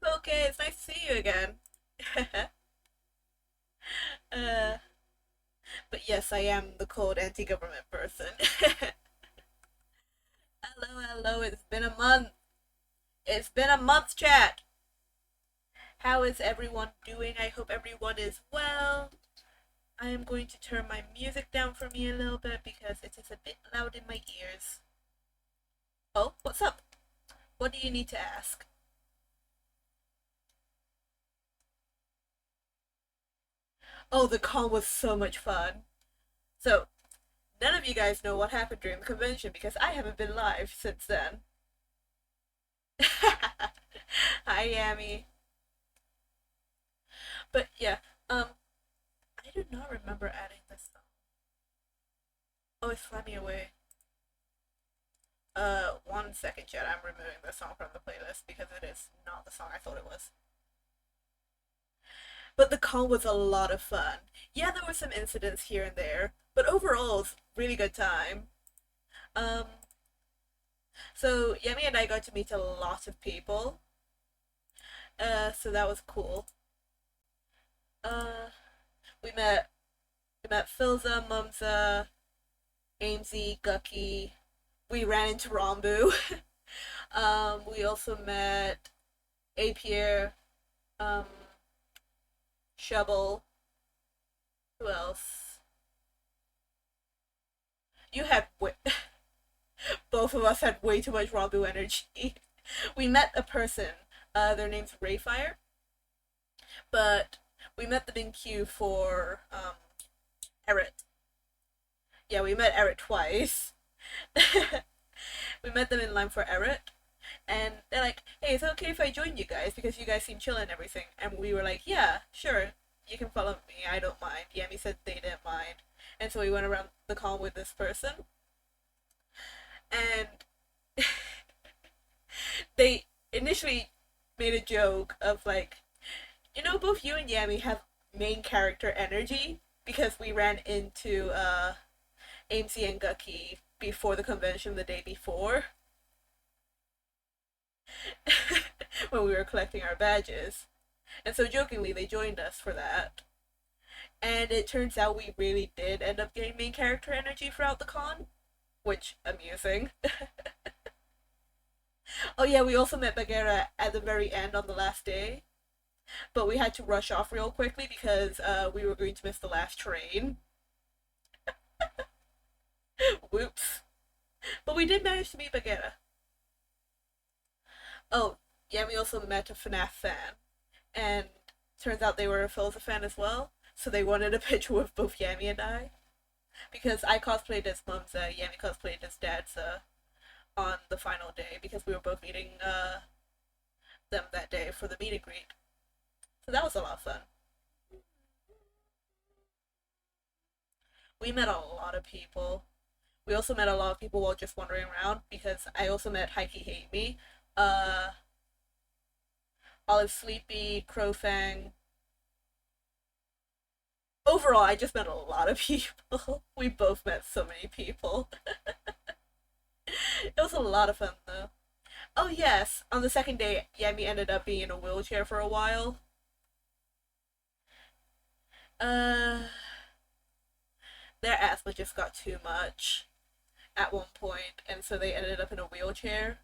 Okay, it's nice to see you again. uh, but yes, I am the cold anti-government person. Hello, hello, it's been a month. It's been a month, chat. How is everyone doing? I hope everyone is well. I am going to turn my music down for me a little bit because it is a bit loud in my ears. Oh, what's up? What do you need to ask? Oh, the con was so much fun. So, none of you guys know what happened during the convention because I haven't been live since then. Hi, Yami. But yeah, um, I do not remember adding this song. Oh, it's Fly Me Away. 1 second, chat. I'm removing this song from the playlist because it is not the song I thought it was. But the con was a lot of fun. Yeah, there were some incidents here and there, but overall, it's really good time. Um, so Yemi and I got to meet a lot of people. So that was cool. Uh, we met Filza, Mumza, Amesy, Gucky. We ran into Rambu. We also met Apier, um, Shovel. Who else? You had both of us had way too much Rambu energy. We met a person. Their name's Rayfire, but we met them in queue for Eret. Yeah, we met Eret twice. We met them in line for Eret, and they're like, "Hey, is it okay if I join you guys because you guys seem chill and everything?" And we were like, "Yeah, sure, you can follow me. I don't mind." Yami said they didn't mind, and so we went around the con with this person, and they initially made a joke of like, both you and Yami have main character energy because we ran into Amesy and Gucky before the convention the day before when we were collecting our badges. And so jokingly they joined us for that. And it turns out we really did end up getting main character energy throughout the con, which amusing. Oh yeah, we also met Bagheera at the very end on the last day, but we had to rush off real quickly because we were going to miss the last train. Whoops. But we did manage to meet Bagheera. Oh, yeah, we also met a FNAF fan, and turns out they were a Philza fan as well, so they wanted a picture with both Yami and I. Because I cosplayed as Mumza, Yami cosplayed as Dadza on the final day because we were both meeting them that day for the meet and greet. So that was a lot of fun. We met a lot of people. We also met a lot of people while just wandering around because I also met Heike Hate Me, uh, Olive Sleepy, Crowfang. Overall, I just met a lot of people. We both met so many people. It was a lot of fun though. Oh yes, on the second day, Yami ended up being in a wheelchair for a while. Uh, their asthma just got too much at one point, and so they ended up in a wheelchair.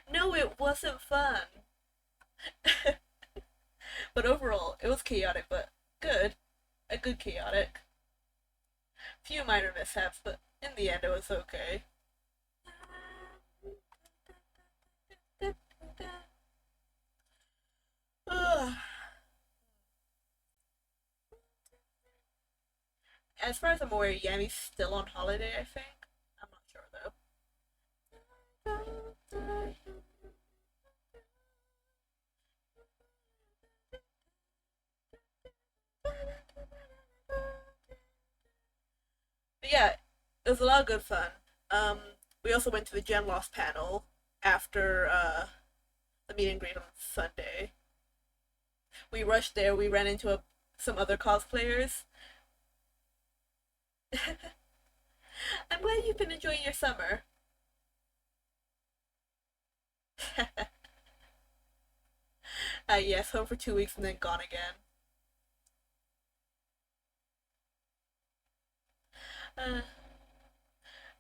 No, it wasn't fun. But overall, it was chaotic, but good. A good chaotic. Few minor mishaps, but in the end, it was okay. As far as I'm aware, Yami's still on holiday, I think. I'm not sure though. But yeah, it was a lot of good fun. Um, we also went to the Gen Lost panel after the meet and greet on Sunday. We rushed there. We ran into some other cosplayers. I'm glad you've been enjoying your summer. Yes, home for 2 weeks and then gone again. Uh,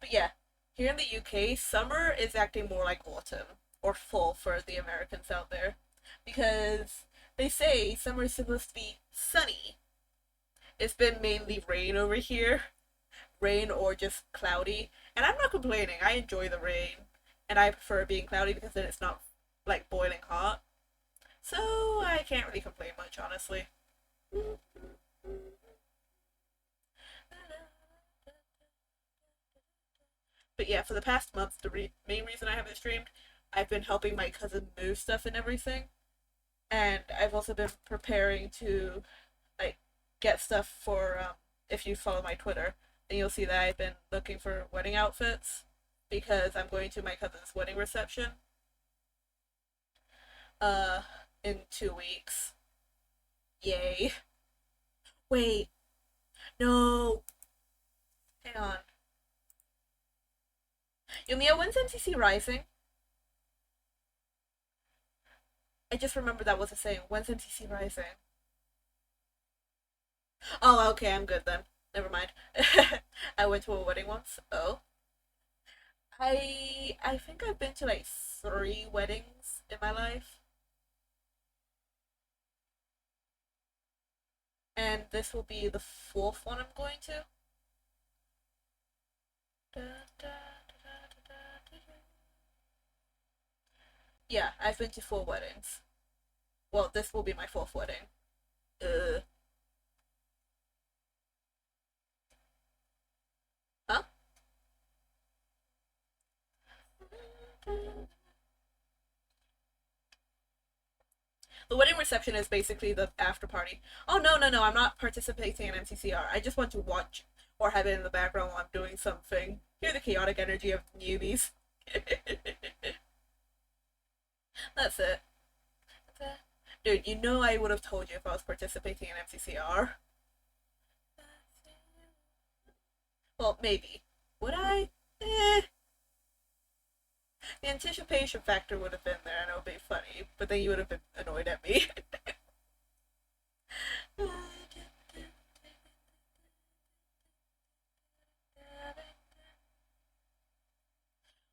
but yeah, here in the UK, summer is acting more like autumn or fall for the Americans out there, because they say summer is supposed to be sunny. It's been mainly rain over here, rain or just cloudy, and I'm not complaining. I enjoy the rain, and I prefer being cloudy because then it's not like boiling hot. So I can't really complain much, honestly. But yeah, for the past month, the main reason I haven't streamed, I've been helping my cousin move stuff and everything, and I've also been preparing to like get stuff for. If you follow my Twitter, then you'll see that I've been looking for wedding outfits because I'm going to my cousin's wedding reception. Uh, in 2 weeks. Yay! Wait, no. Hang on. Yumiya, when's MCC Rising? I just remembered that was a saying. When's MCC Rising? Oh, okay, I'm good then. Never mind. I went to a wedding once. Oh. I think I've been to like 3 weddings in my life. And this will be the fourth one I'm going to. Yeah, I've been to 4 weddings. Well, this will be my fourth wedding. Uh, huh? The wedding reception is basically the after party. Oh no, no, no! I'm not participating in MCCR. I just want to watch or have it in the background while I'm doing something. Hear the chaotic energy of newbies. That's it. Dude, you know I would have told you if I was participating in MCCR. Well, maybe. Would I? Eh. The anticipation factor would have been there and it would be funny, but then you would have been annoyed at me.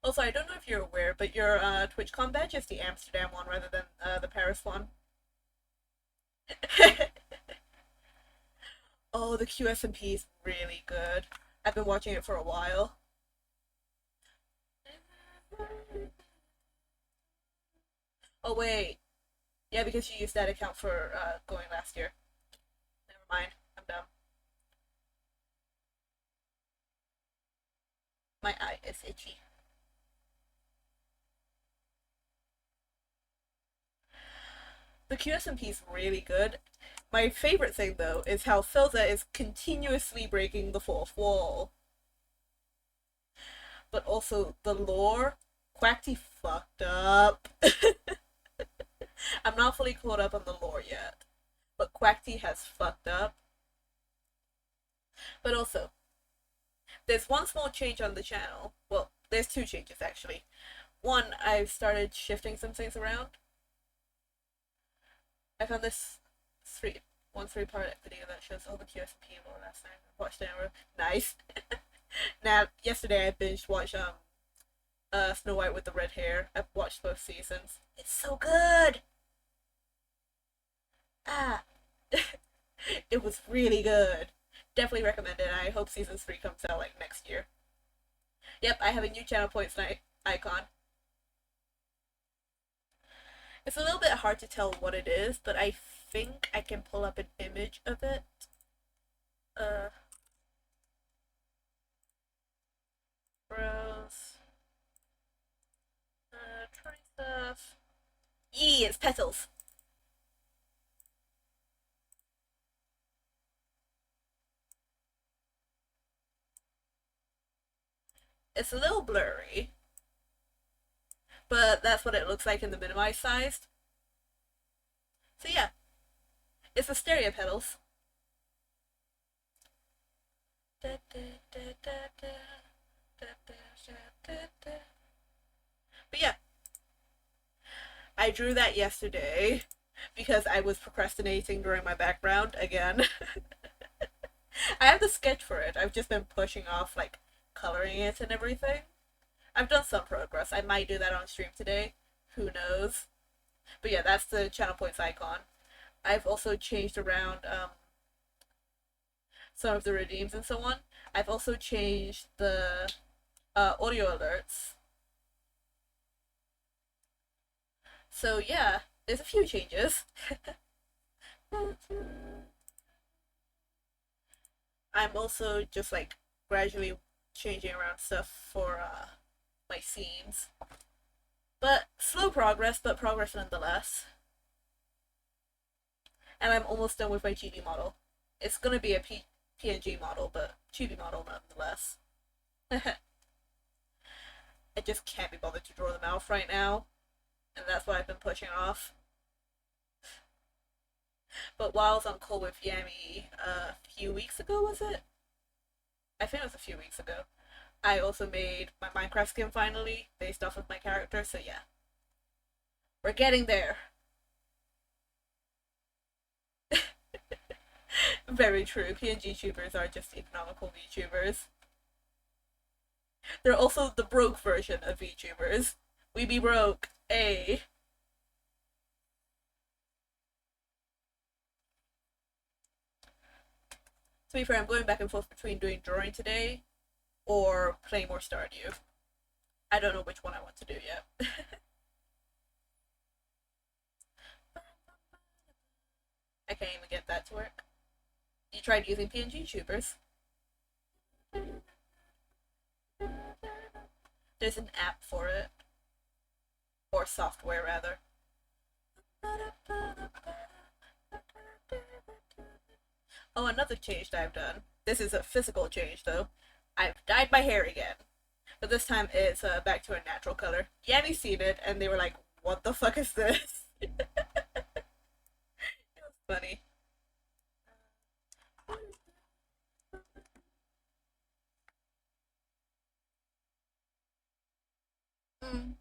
Also, I don't know if you're aware, but your TwitchCon badge is the Amsterdam one rather than the Paris one. Oh, the QSMP is really good. I've been watching it for a while. Oh wait, yeah, because you used that account for going last year. Never mind, I'm dumb. My eye is itchy. The QSMP is really good. My favorite thing though is how Filza is continuously breaking the fourth wall. But also the lore, Quackty fucked up. I'm not fully caught up on the lore yet, but Quackty has fucked up. But also, there's one small change on the channel. Well, there's 2 changes actually. One, I've started shifting some things around. I found this three one 3-part video that shows all the QSP lore last night. I watched it and nice. Now, yesterday I binge watched Snow White with the red hair. I've watched both seasons. It's so good. Ah, it was really good. Definitely recommend it. I hope season 3 comes out like next year. Yep, I have a new channel points night icon. It's a little bit hard to tell what it is, but I think I can pull up an image of it. Uh, Rose. Try stuff. Yee, it's petals. It's a little blurry, but that's what it looks like in the minimized sized. So yeah, it's the stereo petals. But yeah, I drew that yesterday. because I was procrastinating during my background again. I have the sketch for it. I've just been pushing off like coloring it and everything. I've done some progress. I might do that on stream today. Who knows? But yeah, that's the channel points icon. I've also changed around some of the redeems and so on. I've also changed the audio alerts. So yeah, there's a few changes. I'm also just like gradually changing around stuff for my scenes. But slow progress, but progress nonetheless. And I'm almost done with my chibi model. It's gonna be a PNG model, but chibi model nonetheless. I just can't be bothered to draw the mouth right now, and that's what I've been pushing off. But while I was on call with Yami a few weeks ago, was it? I think it was a few weeks ago. I also made my Minecraft skin finally, based off of my character, so yeah. We're getting there. Very true. PNG tubers are just economical VTubers. They're also the broke version of VTubers. We be broke. A. To be fair, I'm going back and forth between doing drawing today or playing more Stardew. I don't know which one I want to do yet. I can't even get that to work. You tried using PNG tubers. There's an app for it. Or software, rather. Oh, another change that I've done. This is a physical change, though. I've dyed my hair again. But this time it's back to a natural color. Yami seen it, and they were like, what the fuck is this? It was funny. Mm,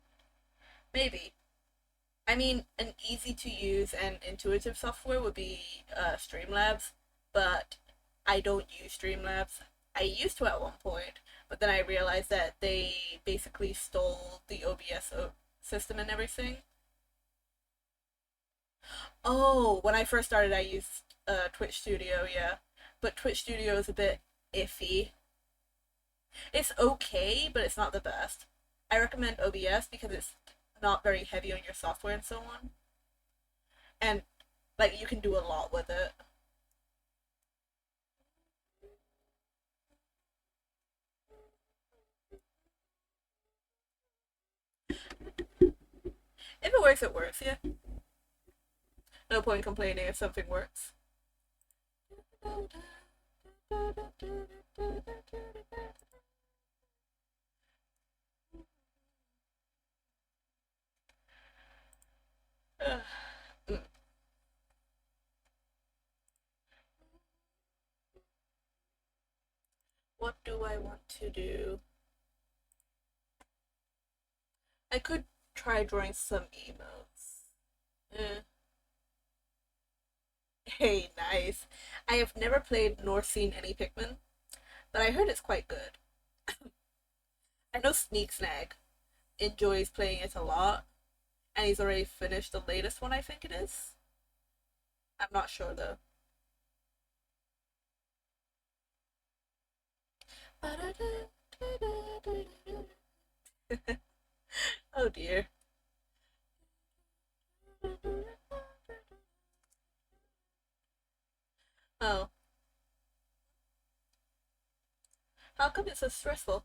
maybe. I mean, an easy to use and intuitive software would be Streamlabs, but I don't use Streamlabs. I used to at one point, but then I realized that they basically stole the OBS system and everything. Oh, when I first started, I used Twitch Studio, yeah, but Twitch Studio is a bit iffy. It's okay, but it's not the best. I recommend OBS because it's not very heavy on your software and so on, and like you can do a lot with it. If it works, it works. Yeah, no point complaining if something works. Mm. What do I want to do? I could try drawing some emotes. Eh. Hey, nice. I have never played nor seen any Pikmin, but I heard it's quite good. I know Sneak Snag enjoys playing it a lot, and he's already finished the latest one, I think it is. I'm not sure though. Oh dear. Oh, how come it's so stressful?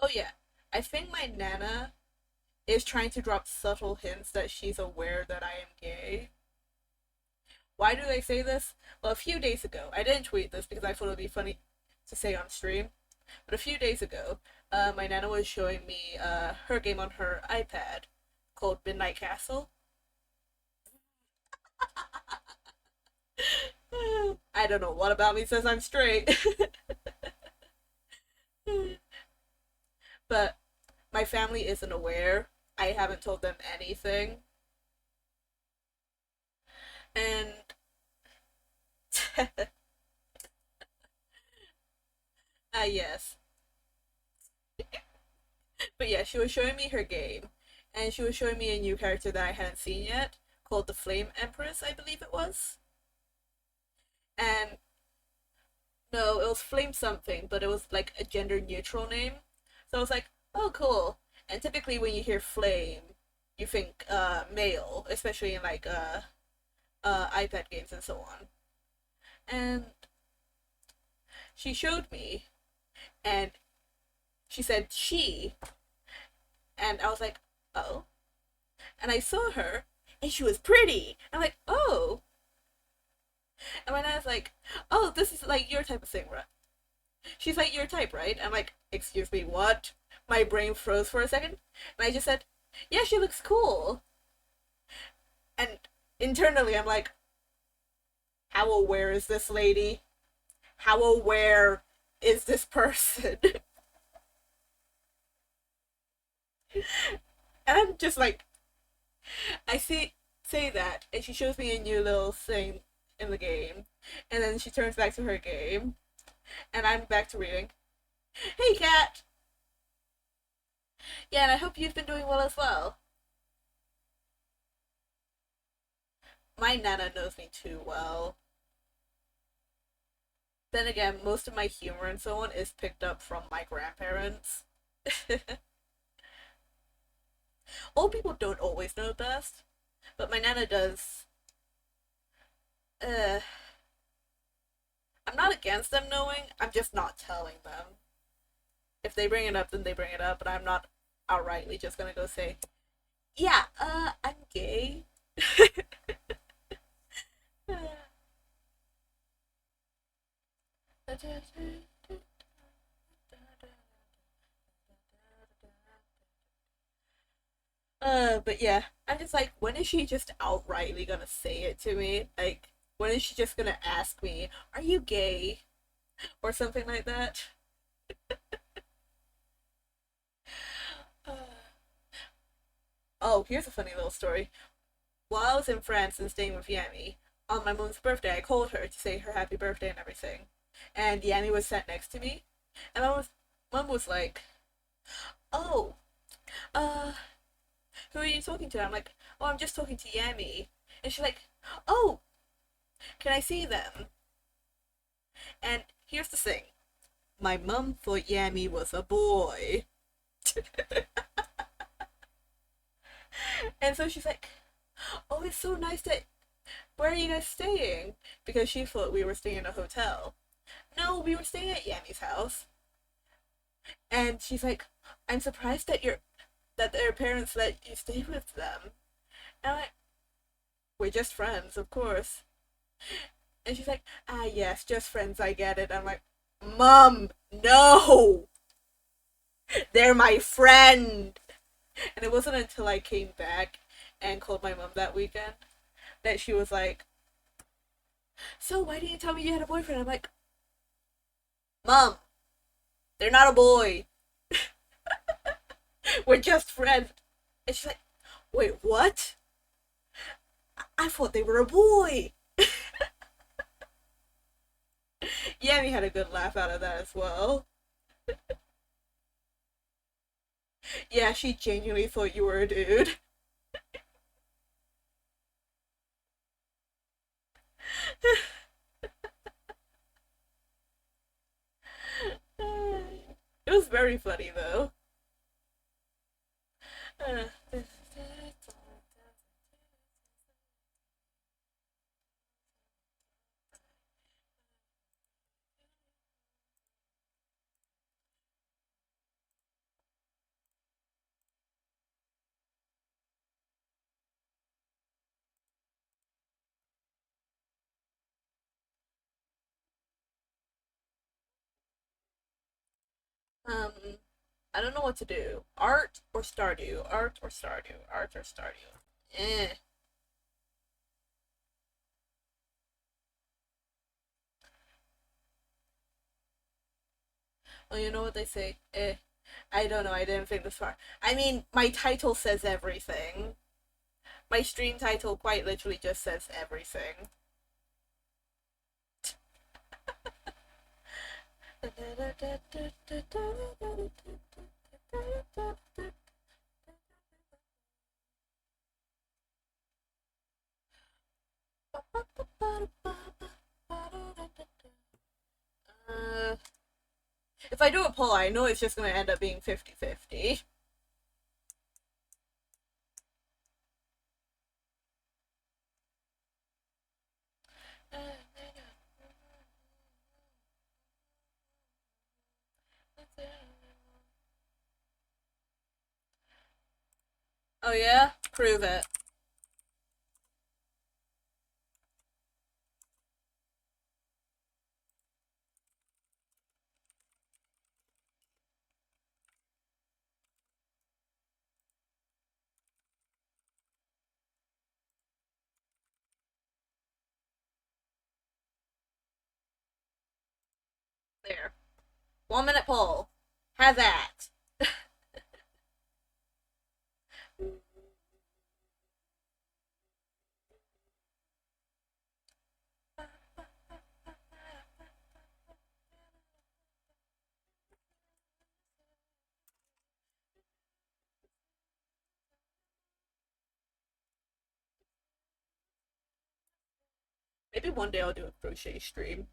Oh yeah, I think my Nana is trying to drop subtle hints that she's aware that I am gay. Why do they say this? Well, a few days ago, I didn't tweet this because I thought it would be funny to say on stream, But a few days ago, my nana was showing me her game on her iPad called Midnight Castle. I don't know what about me says I'm straight, but my family isn't aware. I haven't told them anything, and yes, but yeah, she was showing me her game, and she was showing me a new character that I hadn't seen yet called the Flame Empress, I believe it was. And no, it was Flame something, but it was like a gender neutral name. So I was like, oh, cool. And typically when you hear flame, you think male, especially in like iPad games and so on. And she showed me, and she said she, and I was like, oh. And I saw her, and she was pretty. I'm like, oh. And my dad's like, oh, this is like your type of thing, right? She's like your type, right? I'm like, excuse me, what? My brain froze for a second, and I just said, yeah, she looks cool. And internally, I'm like, how aware is this lady? How aware is this person? And I'm just like, I say that, and she shows me a new little thing in the game, and then she turns back to her game, and I'm back to reading. Hey, cat. Yeah, and I hope you've been doing well as well. My nana knows me too well. Then again, most of my humor and so on is picked up from my grandparents. Old people don't always know best, but my nana does. Uh, I'm not against them knowing. I'm just not telling them. If they bring it up, then they bring it up, but I'm not outrightly just gonna go say, "Yeah, I'm gay." But yeah, I'm just like, when is she just outrightly gonna say it to me? Like, when is she just gonna ask me, "Are you gay?" or something like that? Uh, oh, here's a funny little story. While I was in France and staying with Yami, on my mom's birthday, I called her to say her happy birthday and everything. And Yami was sat next to me, and mom was like, "Oh, uh, who are you talking to?" I'm like, "Oh, I'm just talking to Yami." And she's like, "Oh, can I see them?" And here's the thing. My mum thought Yami was a boy. And so she's like, "Oh, it's so nice that. Where are you guys staying?" Because she thought we were staying in a hotel. No, we were staying at Yami's house. And she's like, "I'm surprised that their parents let you stay with them." And I'm like, "We're just friends, of course." And she's like, "Ah, yes, just friends, I get it." I'm like, "Mom, no! They're my friend!" And it wasn't until I came back and called my mom that weekend that she was like, "So why didn't you tell me you had a boyfriend?" I'm like, "Mom, they're not a boy. We're just friends." And she's like, "Wait, what? I thought they were a boy." Yami had a good laugh out of that as well. Yeah, she genuinely thought you were a dude. It was very funny though. I don't know what to do. Art or Stardew? Art or Stardew? Art or Stardew? Eh. Well, you know what they say. Eh. I don't know. I didn't think this far. I mean, my title says everything. My stream title quite literally just says everything. Uh, if I do a poll, I know it's just going to end up being 50-50. Oh yeah? Prove it. There. 1 minute poll. Have that. Maybe one day I'll do a crochet stream.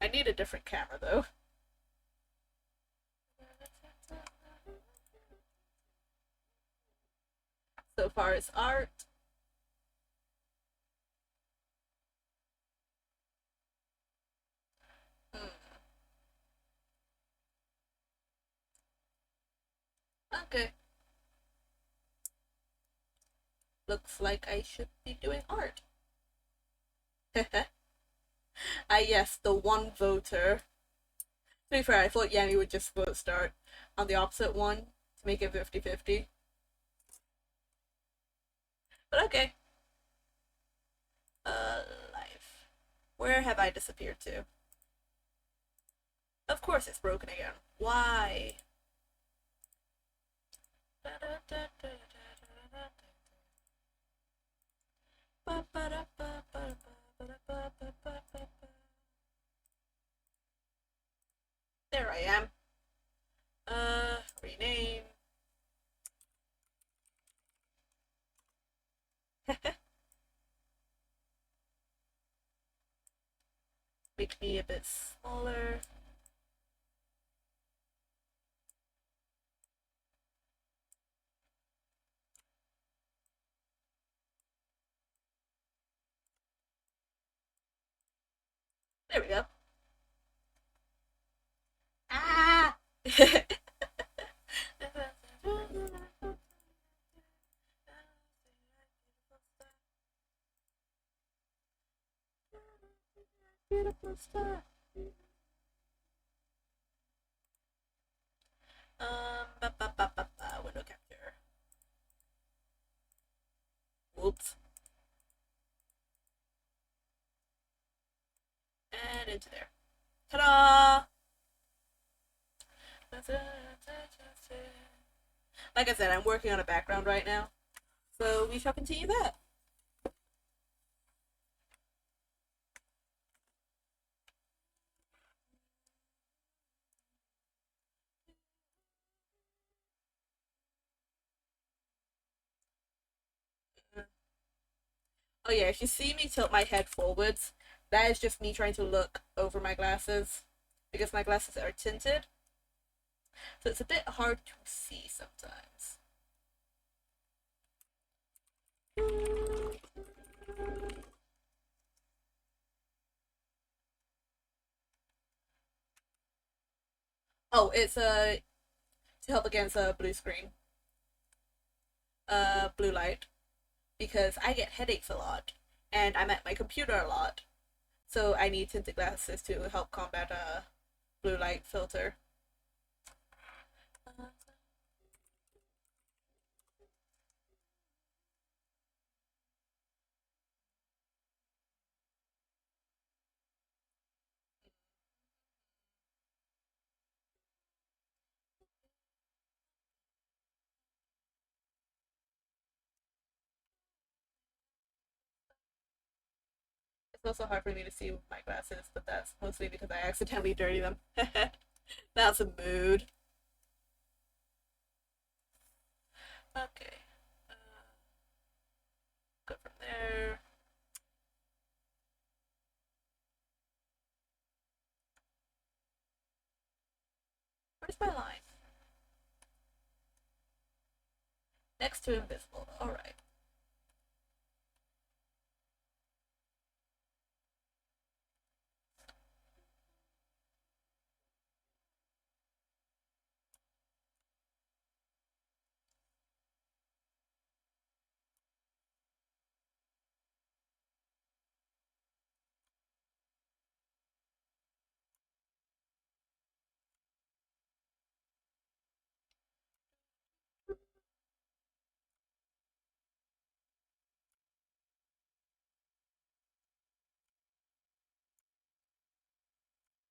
I need a different camera though. So far as art. Hmm. Okay. Looks like I should be doing art. Yes, the one voter. To be fair, I thought Yanni would just vote start on the opposite one to make it 50-50. But okay. Life. Where have I disappeared to? Of course it's broken again. Why? There I am. Rename. Make me a bit smaller. There we go. Ah! Beautiful stuff. Window capture. Whoops. And into there. Ta-da! Like I said, I'm working on a background right now, so we shall continue that. Oh yeah, if you see me tilt my head forwards, that is just me trying to look over my glasses because my glasses are tinted, so it's a bit hard to see sometimes. Oh, it's to help against a blue screen, blue light, because I get headaches a lot, and I'm at my computer a lot, so I need tinted glasses to help combat a blue light filter. It's also hard for me to see with my glasses, but that's mostly because I accidentally dirty them. That's a mood. Okay. Uh, go from there. Where's my line? Next to invisible. Alright.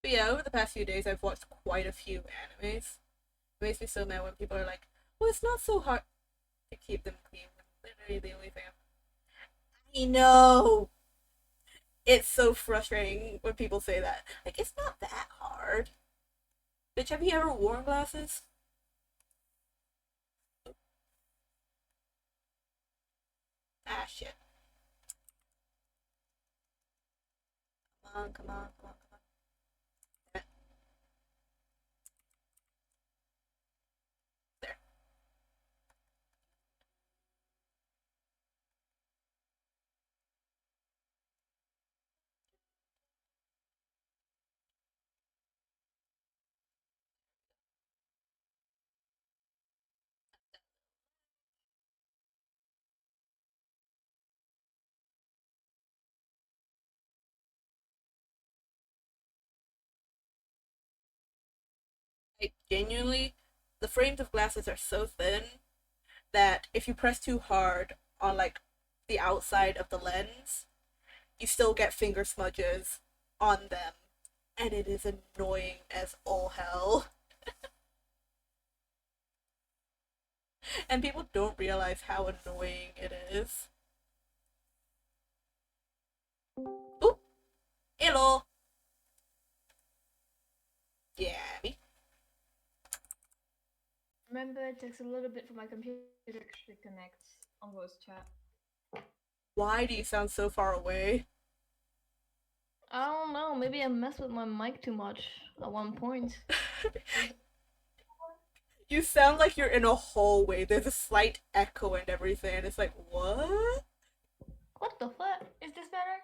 But yeah, over the past few days, I've watched quite a few animes. It makes me so mad when people are like, well, it's not so hard to keep them clean. Literally, the only thing I know. It's so frustrating when people say that. Like, it's not that hard. Bitch, have you ever worn glasses? Ah, shit. Come on, come on, come on, come on. There. Like, genuinely, the frames of glasses are so thin that if you press too hard on, like, the outside of the lens, you still get finger smudges on them. And it is annoying as all hell. And people don't realize how annoying it is. Oop! Hello! Yeah, me. Remember, it takes a little bit for my computer to connect on voice chat. Why do you sound so far away? I don't know, maybe I messed with my mic too much at one point. You sound like you're in a hallway. There's a slight echo and everything. And it's like, what? What the fuck? Is this better?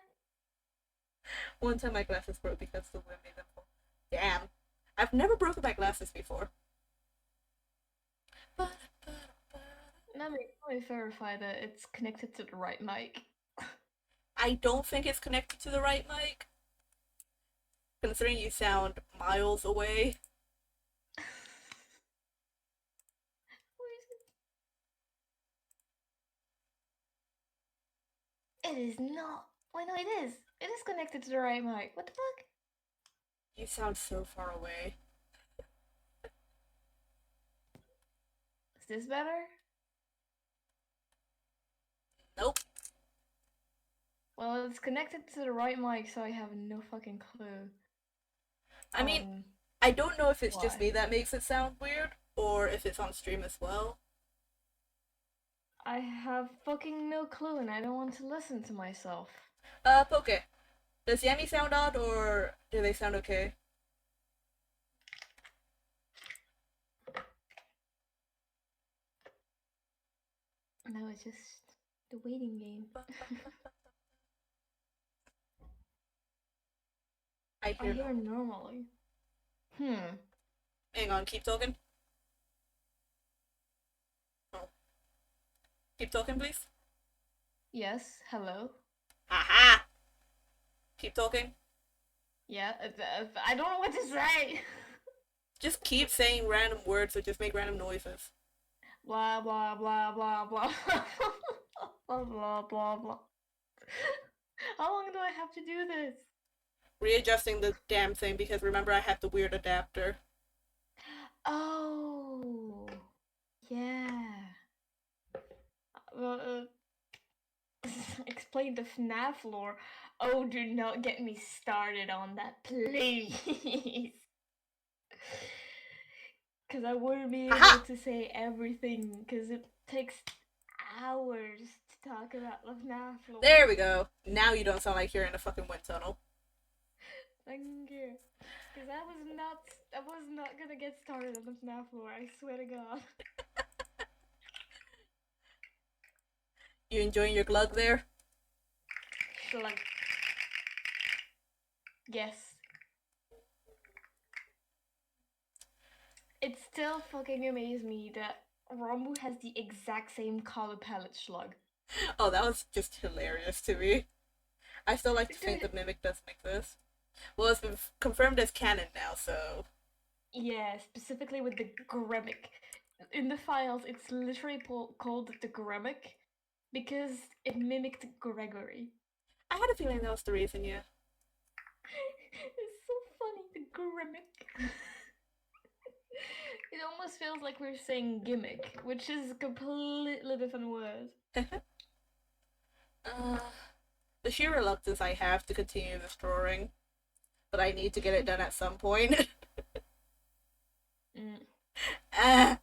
One time my glasses broke because the wind made them fall. Damn. I've never broken my glasses before. Let me verify that it's connected to the right mic. I don't think it's connected to the right mic, considering you sound miles away. It is not. Why no, it is. It is connected to the right mic. What the fuck? You sound so far away. Is this better? Nope. Well, it's connected to the right mic, so I have no fucking clue. I mean, I don't know if it's just Why? me that makes it sound weird, or if it's on stream as well. I have fucking no clue and I don't want to listen to myself. Poke. Does Yami sound odd, or do they sound okay? No, it's just the waiting game. I I hear hear normal. normally. Hang on, keep talking. Oh. Keep talking, please. Yes, hello. Aha! Keep talking. Yeah, I don't know what to say. Just keep saying random words or just make random noises. Blah blah blah blah blah blah blah blah blah. How long do I have to do this? Readjusting the damn thing because remember I had the weird adapter. Oh, yeah. Well, explain the FNAF lore. Oh, do not get me started on that, please. Because I wouldn't be able Haha! to say everything, because it takes hours to talk about the FNAF lore. There we go. Now you don't sound like you're in a fucking wind tunnel. Thank you. Because I was not gonna get started on the FNAF lore, I swear to God. You enjoying your glug there? Like, yes. It still fucking amazes me that Rombu has the exact same color palette slug. Oh, that was just hilarious to me. I still like to think Dude, the Mimic doesn't exist. Well, it's been confirmed as canon now, so. yeah, specifically with the Gremic. In the files, it's literally called the Gremic because it mimicked Gregory. I had a feeling that was the reason, yeah. It's so funny, the Gremic. It almost feels like we're saying gimmick, which is a completely different word. uh, the sheer reluctance I have to continue this drawing, but I need to get it done at some point. Mm. Ah,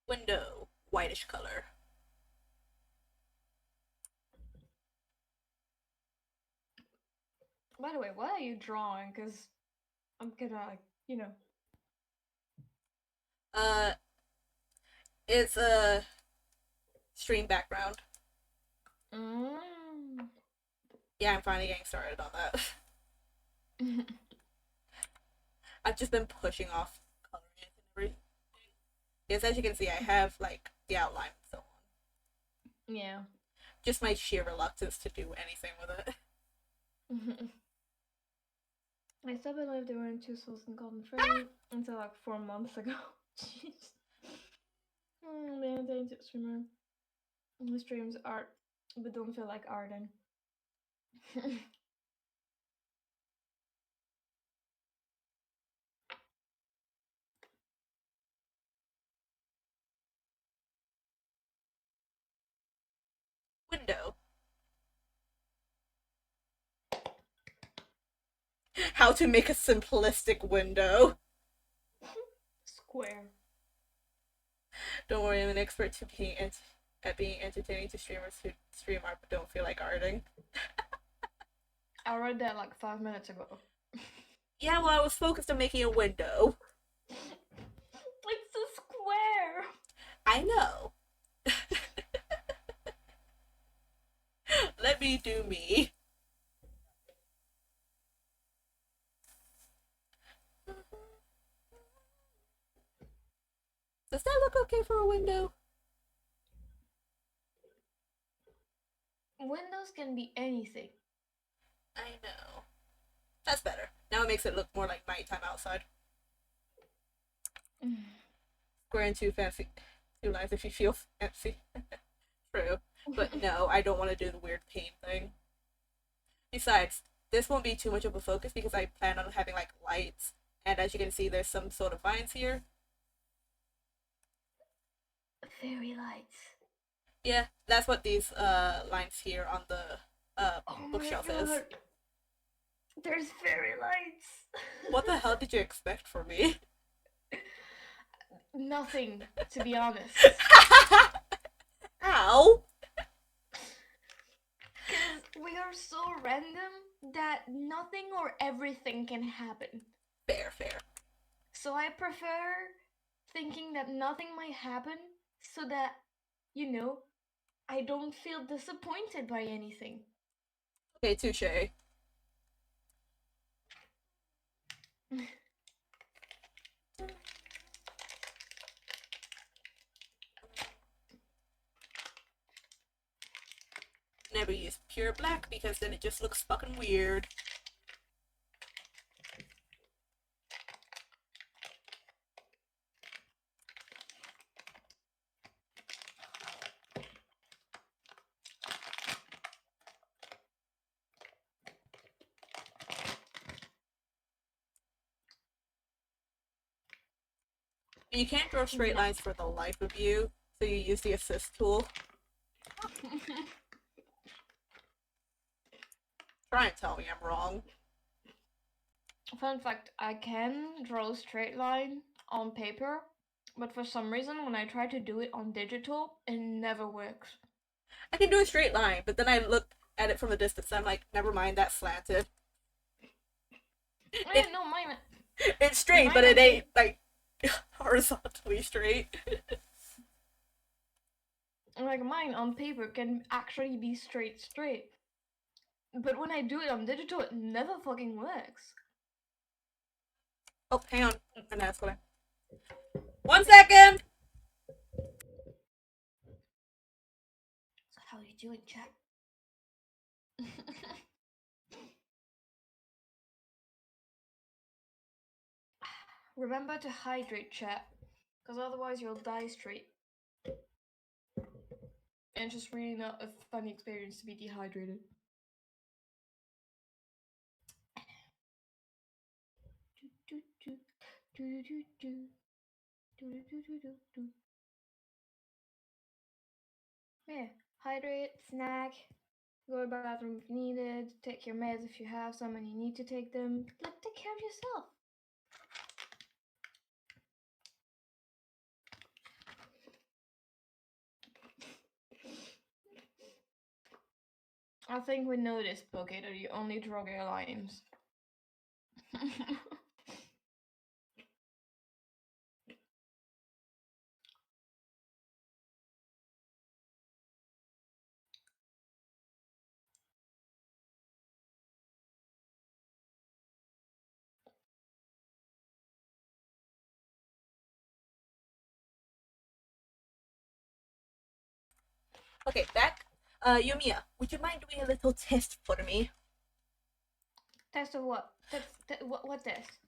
window, whitish color. By the way, what are you drawing? Because I'm gonna, you know. Uh, it's a stream background. Mm. Yeah, I'm finally getting started on that. I've just been pushing off coloring it and everything. Yes, as you can see, I have like the outline and so on. Yeah. Just my sheer reluctance to do anything with it. I still believe they were in Two Souls and Golden Frame until like 4 months ago. Jeez. Man, talented streamer. Who streams art, but don't feel like arting. Window. How to make a simplistic window. Square. Don't worry, I'm an expert to at being entertaining to streamers who stream art but don't feel like arting. I read that like 5 minutes ago. Yeah, well, I was focused on making a window. It's a square. I know. Let me do me. Does that look okay for a window? Windows can be anything. I know. That's better. Now it makes it look more like nighttime outside. Square and two fancy. Two lines if you feel fancy. True. But no, I don't want to do the weird paint thing. Besides, this won't be too much of a focus because I plan on having like lights. And as you can see, there's some sort of vines here. Fairy lights. Yeah, that's what these lines here on the Oh bookshelf my god. is. There's fairy lights. What the hell did you expect from me? Nothing, to be honest. Ow! Because we are so random that nothing or everything can happen. Fair, fair. So I prefer thinking that nothing might happen so that, you know, I don't feel disappointed by anything. Okay, touche. Never use pure black because then it just looks fucking weird. You can't draw straight lines for the life of you, so you use the assist tool. Try and tell me I'm wrong. Fun fact, I can draw a straight line on paper, but for some reason when I try to do it on digital, it never works. I can do a straight line, but then I look at it from a distance and I'm like, never mind, that's slanted. Yeah, no, mine. It's straight, but it ain't like horizontally straight. Like mine on paper can actually be straight. But when I do it on digital, it never fucking works. Oh, hang on. And that's what I... 1 second! So how you doing, chat? Remember to hydrate, chat, because otherwise you'll die straight. And it's just really not a funny experience to be dehydrated. Yeah, hydrate, snack, go to the bathroom if needed, take your meds if you have some and you need to take them. Like, take care of yourself. I think we know this, Poké, that you only draw your lines. Okay, back. Yumiya, would you mind doing a little test for me? Test of what? What test?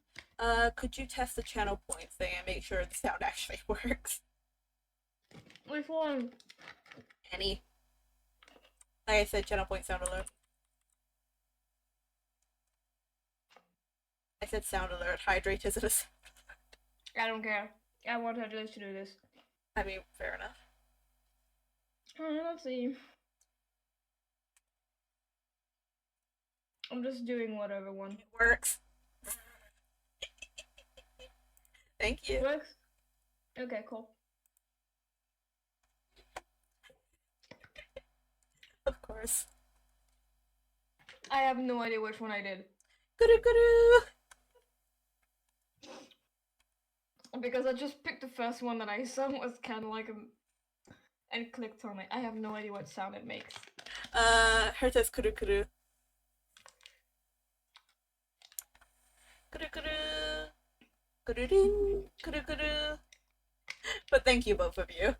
Could you test the channel points thing and make sure the sound actually works? Which one? Any. Like I said, channel point sound alert. I said sound alert. Hydrate isn't a sound alert. I don't care. I want Hydrate to do this. I mean, fair enough. Let's see. I'm just doing whatever one. It works. Thank you. Works? Okay, cool. Of course. I have no idea which one I did. Guru. Because I just picked the first one that I saw was kind of like and clicked on it. I have no idea what sound it makes. Her says kuru. Kuru. But thank you, both of you.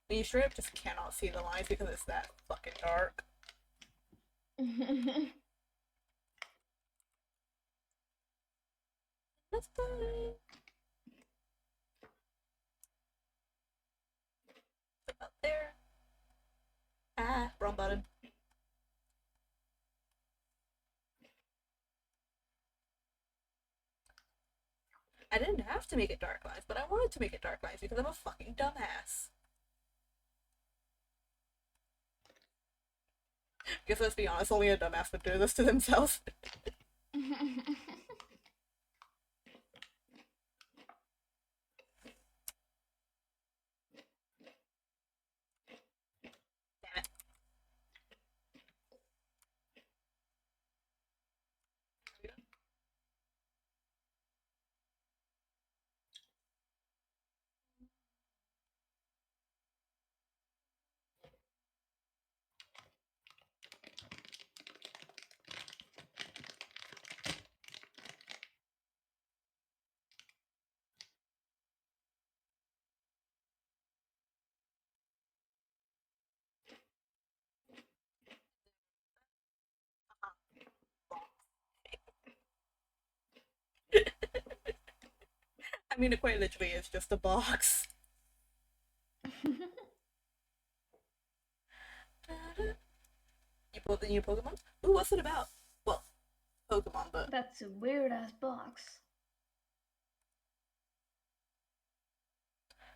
But you straight up just cannot see the lines because it's that fucking dark. That's fine. About there. Ah, wrong button. I didn't have to make it dark lines, but I wanted to make it dark lines because I'm a fucking dumbass. Because let's be honest, only a dumbass would do this to themselves. Damn it. I mean, it quite literally is just a box. You pulled the new Pokemon? Ooh, what's it about? Pokemon, but That's a weird ass box.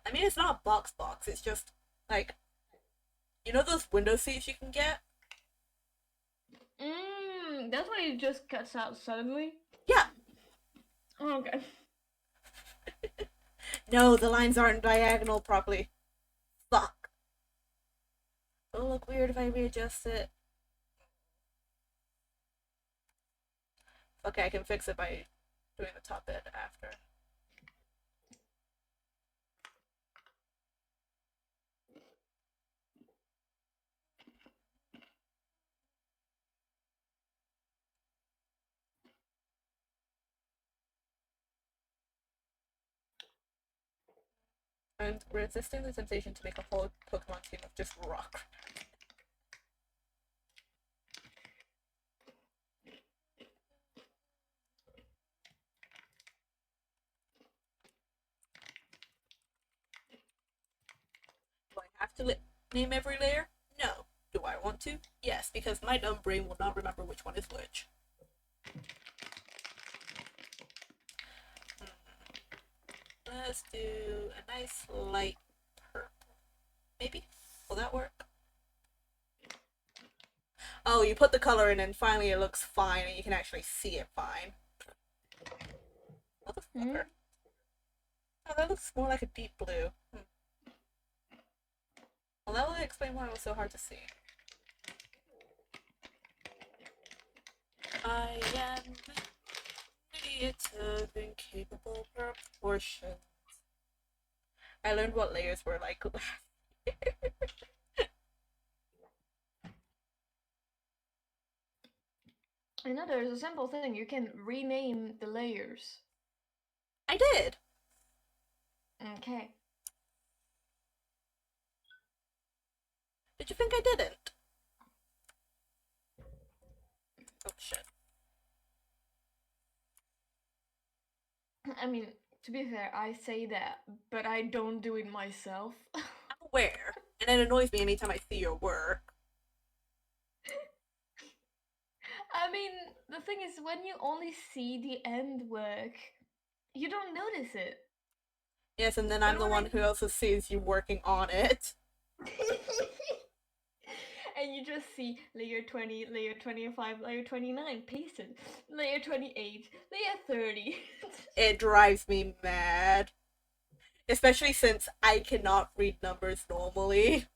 I mean, it's not a box. It's just like, you know those window seats you can get? That's why it just cuts out suddenly. Yeah. Oh, okay. No, the lines aren't diagonal properly. Fuck. It'll look weird if I readjust it. Okay, I can fix it by doing the top bit after. I'm resisting the temptation to make a whole Pokemon team of just rock. Do I have to name every layer? No. Do I want to? Yes, because my dumb brain will not remember which one is which. Let's do a nice light purple. Maybe? Will that work? Oh, you put the color in and finally it looks fine and you can actually see it fine. Motherfucker. Oh, that looks more like a deep blue. Well, that will explain why it was so hard to see. I am an idiot of incapable proportions. I learned what layers were like. I know there's a simple thing. You can rename the layers. I did. Okay. Did you think I didn't? Oh shit. I mean, to be fair, I say that, but I don't do it myself. I'm aware, and it annoys me anytime I see your work. I mean, the thing is, when you only see the end work, you don't notice it. Yes, and then But I'm the when one who also sees you working on it. and you just see layer 20, layer 25, layer 29 pasted, layer 28, layer 30. It drives me mad. Especially since I cannot read numbers normally.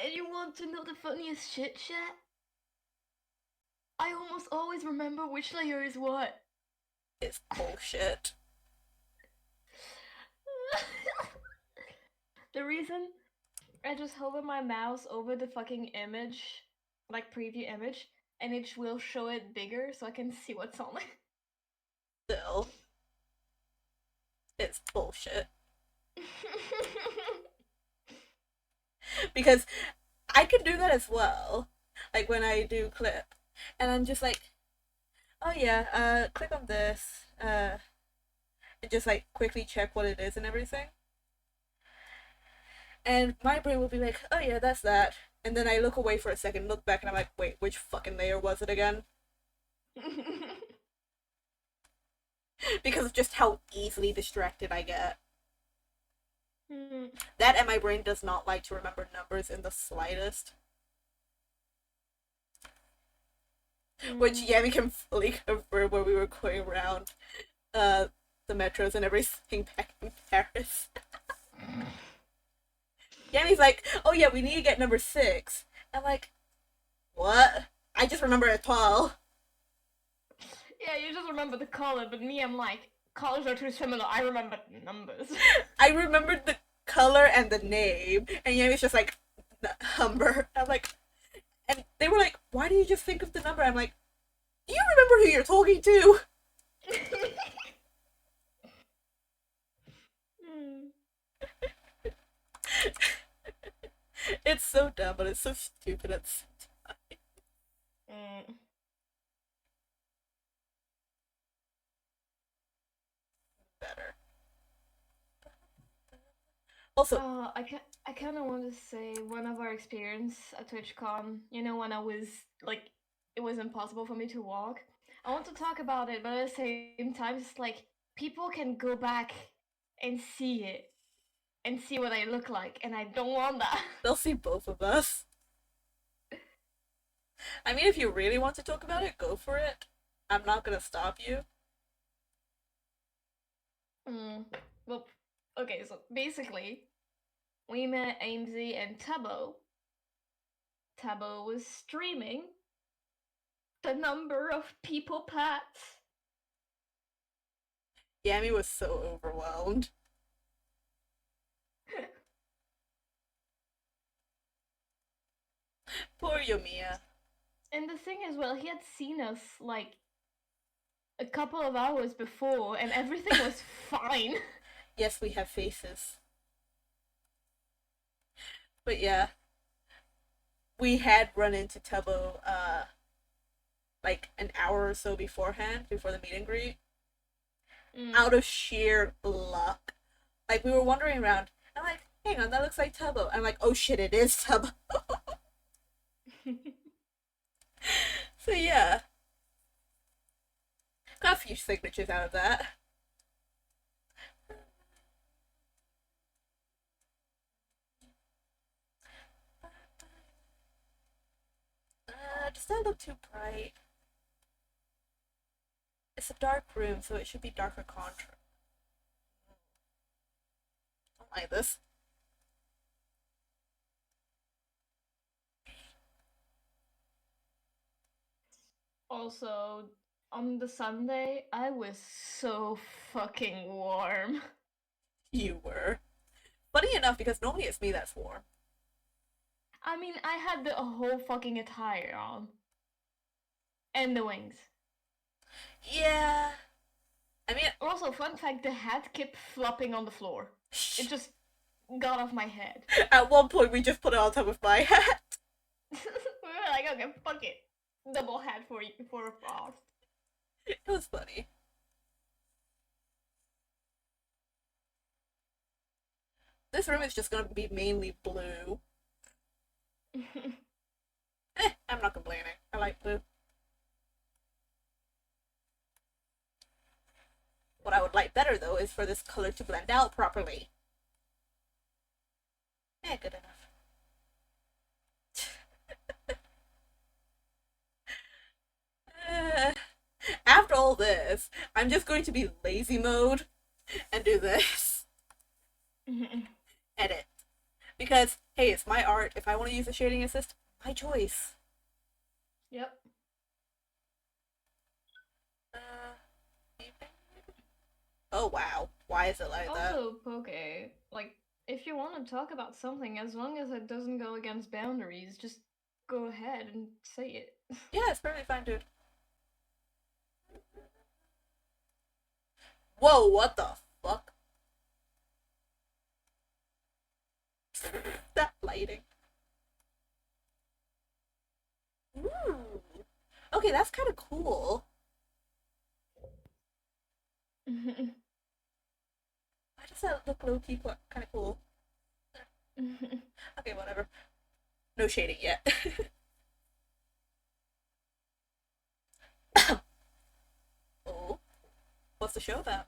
And you want to know the funniest shit, chat? I almost always remember which layer is what. It's bullshit. The reason I just hover my mouse over the fucking image, like preview image, and it will show it bigger so I can see what's on it. Still, it's bullshit. Because I can do that as well. Like when I do clip. And I'm just like, oh yeah, click on this. And just like quickly check what it is and everything. And my brain will be like, oh yeah, that's that. And then I look away for a second, look back, and I'm like, wait, which fucking layer was it again? Because of just how easily distracted I get. That and my brain does not like to remember numbers in the slightest. Which Yami can fully confirm when we were going around the metros and everything back in Paris. Yami's like, oh yeah, we need to get number 6. I'm like, what? I just remember it 12. Yeah, you just remember the color, but me, I'm like, colors are too similar. I remember numbers. I remembered the color and the name, and Yami's just like, number. I'm like, and they were like, why do you just think of the number? I'm like, do you remember who you're talking to? It's so dumb, but it's so stupid at the same time. Better. Also, I kind of want to say one of our experience at TwitchCon. You know, when I was like, it was impossible for me to walk. I want to talk about it, but at the same time, it's like people can go back and see it and see what I look like, and I don't want that. They'll see both of us. I mean, if you really want to talk about it, go for it. I'm not gonna stop you. Mm. Well, okay, so basically, we met Amesy and Tubbo. Tubbo was streaming the number of people pets. Yami was so overwhelmed. Poor Yomiya. And the thing is, well, he had seen us like a couple of hours before, and everything was fine. Yes, we have faces. But yeah, we had run into Tubbo like an hour or so beforehand, before the meet and greet, Mm. out of sheer luck. Like we were wandering around, I'm like, hang on, that looks like Tubbo. I'm like, oh shit, it is Tubbo. So yeah, got a few signatures out of that. Does that look too bright? It's a dark room, so it should be darker contrast. I don't like this. Also, on the Sunday, I was so fucking warm. You were. Funny enough, because normally it's me that's warm. I mean, I had the whole fucking attire on. And the wings. Yeah. I mean, Also, fun fact, the hat kept flopping on the floor. It just got off my head. at one point we just put it on top of my hat. We were like, okay, fuck it. Double hat for a frost. It was funny. This room is just gonna be mainly blue. I'm not complaining. I like blue. What I would like better though is for this color to blend out properly. Good enough. Uh, After all this, I'm just going to be lazy mode and do this. Edit. Because, hey, it's my art. If I want to use a shading assist, my choice. Yep. Uh, oh wow. Why is it like that? Also, Poke, like, if you want to talk about something, as long as it doesn't go against boundaries, just go ahead and say it. Yeah, it's perfectly fine, dude. Whoa, what the fuck? That lighting. Ooh. Okay, that's kind of cool. Why does that look low key kind of cool? Okay, whatever. No shading yet. Oh, what's the show about?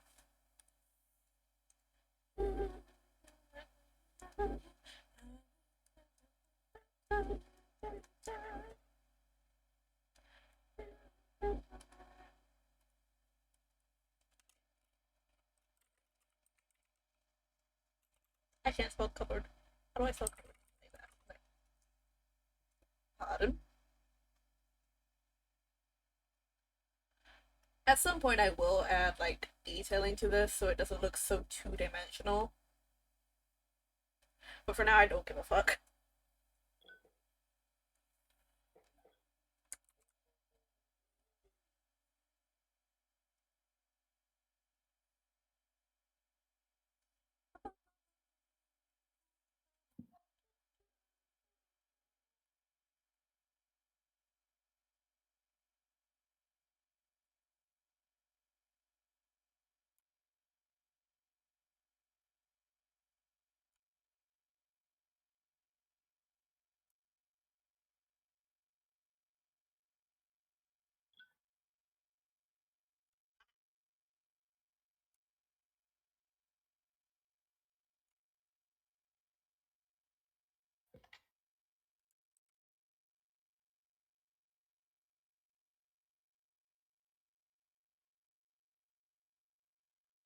I can't spell cupboard. How do I spell cupboard? Pardon? At some point, I will add like detailing to this so it doesn't look so two-dimensional. But for now, I don't give a fuck.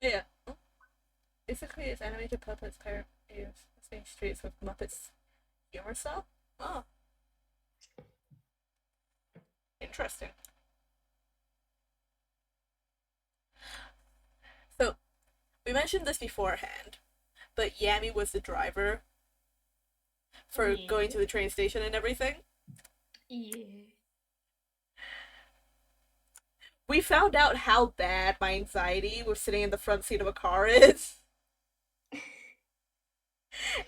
Yeah. Basically, it's animated puppets paired with same streets with Muppets humor style. Oh, interesting. So we mentioned this beforehand, but Yami was the driver for going Yeah. to the train station and everything. Yeah. We found out how bad my anxiety with sitting in the front seat of a car is.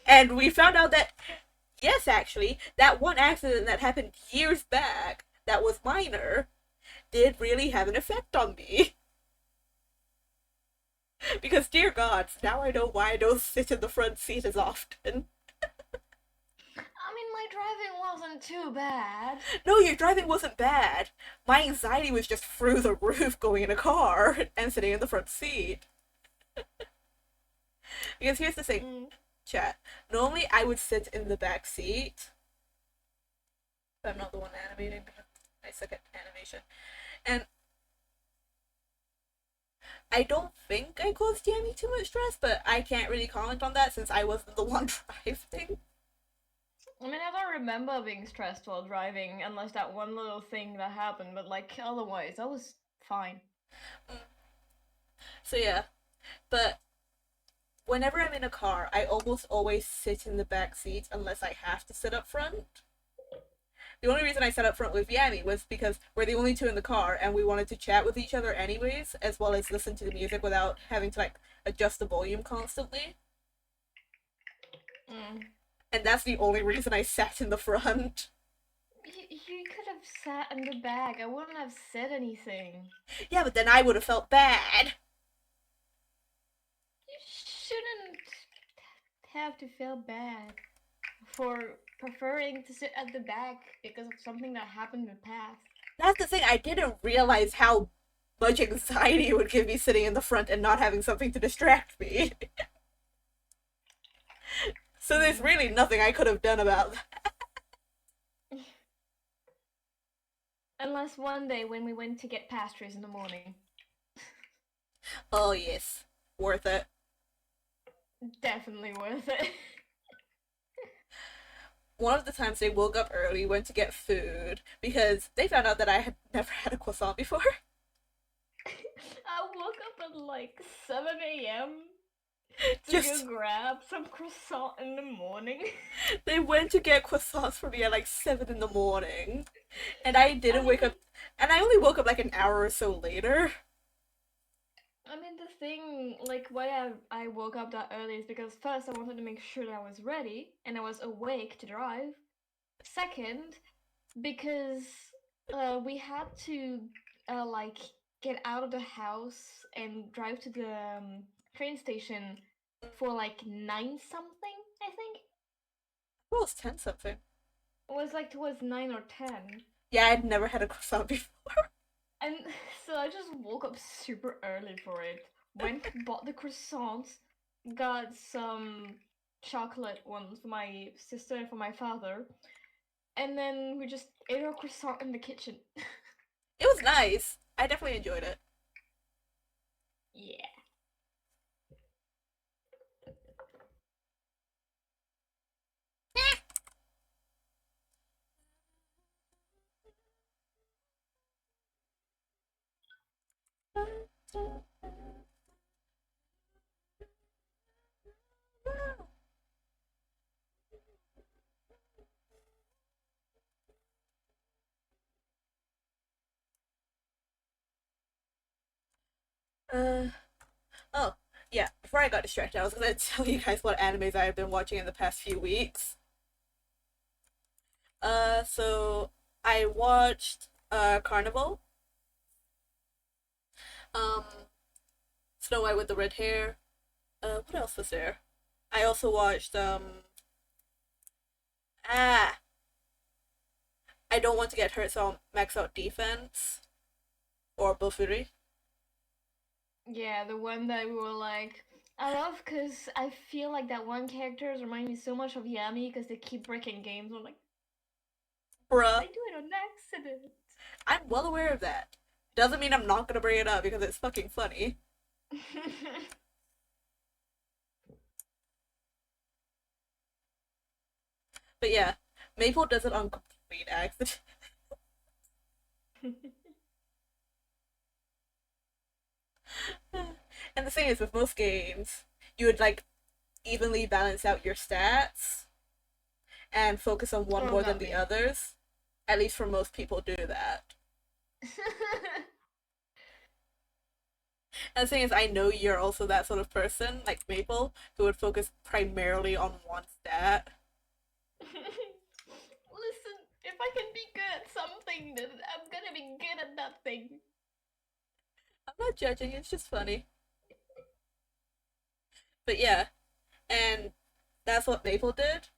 And we found out that, yes, actually, that one accident that happened years back, that was minor, did really have an effect on me. Because, dear God, now I know why I don't sit in the front seat as often. I mean, my driving wasn't too bad. No, your driving wasn't bad. My anxiety was just through the roof going in a car and sitting in the front seat. Because here's the thing, Mm. chat. Normally I would sit in the back seat, but I'm not the one animating because I suck at animation. And I don't think I caused Jamie too much stress, but I can't really comment on that since I wasn't the one driving. I mean, I don't remember being stressed while driving, unless that one little thing that happened, but like, otherwise, I was fine. Mm. So yeah, but whenever I'm in a car, I almost always sit in the back seat unless I have to sit up front. The only reason I sat up front with Yami was because we're the only two in the car and we wanted to chat with each other anyways, as well as listen to the music without having to like adjust the volume constantly. Mm. And that's the only reason I sat in the front. You could have sat in the back. I wouldn't have said anything. Yeah, but then I would have felt bad. You shouldn't have to feel bad for preferring to sit at the back because of something that happened in the past. That's the thing, I didn't realize how much anxiety it would give me sitting in the front and not having something to distract me. So there's Mm. really nothing I could have done about that. Unless one day when we went to get pastries in the morning. Oh, yes. Worth it. Definitely worth it. One of the times they woke up early, went to get food, because they found out that I had never had a croissant before. I woke up at like 7 a.m. to go Just, grab some croissant in the morning. they went to get croissants for me at like 7 in the morning. And I I didn't wake mean, up, and I only woke up like an hour or so later. the thing, like, why I woke up that early is because first I wanted to make sure that I was ready and I was awake to drive. Second, because we had to like get out of the house and drive to the train station for like 9 something, I think. Well, it's 10 something. It was like towards 9 or 10. Yeah, I'd never had a croissant before. And so I just woke up super early for it. Went, bought the croissants, got some chocolate ones for my sister and for my father, and then we just ate our croissant in the kitchen. It was nice. I definitely enjoyed it. Yeah. Uh, oh, yeah, before I got distracted, I was gonna tell you guys what animes I have been watching in the past few weeks. So I watched Carnival, um, Snow White with the red hair. What else was there? I also watched ah, I don't want to get hurt, so I'll max out defense or Bofuri. Yeah, the one that we were like, I love because I feel like that one characters remind me so much of Yami because they keep breaking games. I'm like, Bruh, they do it on accident. I'm well aware of that. Doesn't mean I'm not gonna bring it up because it's fucking funny. But yeah, Maple does it on complete accident. And the thing is, with most games, you would like evenly balance out your stats and focus on one Oh, more than not the me. others. At least for most people do that. And the thing is, I know you're also that sort of person, like Maple, who would focus primarily on one stat. Listen, if I can be good at something, then I'm gonna be good at that thing. I'm not judging, it's just funny. But yeah, and that's what Maple did.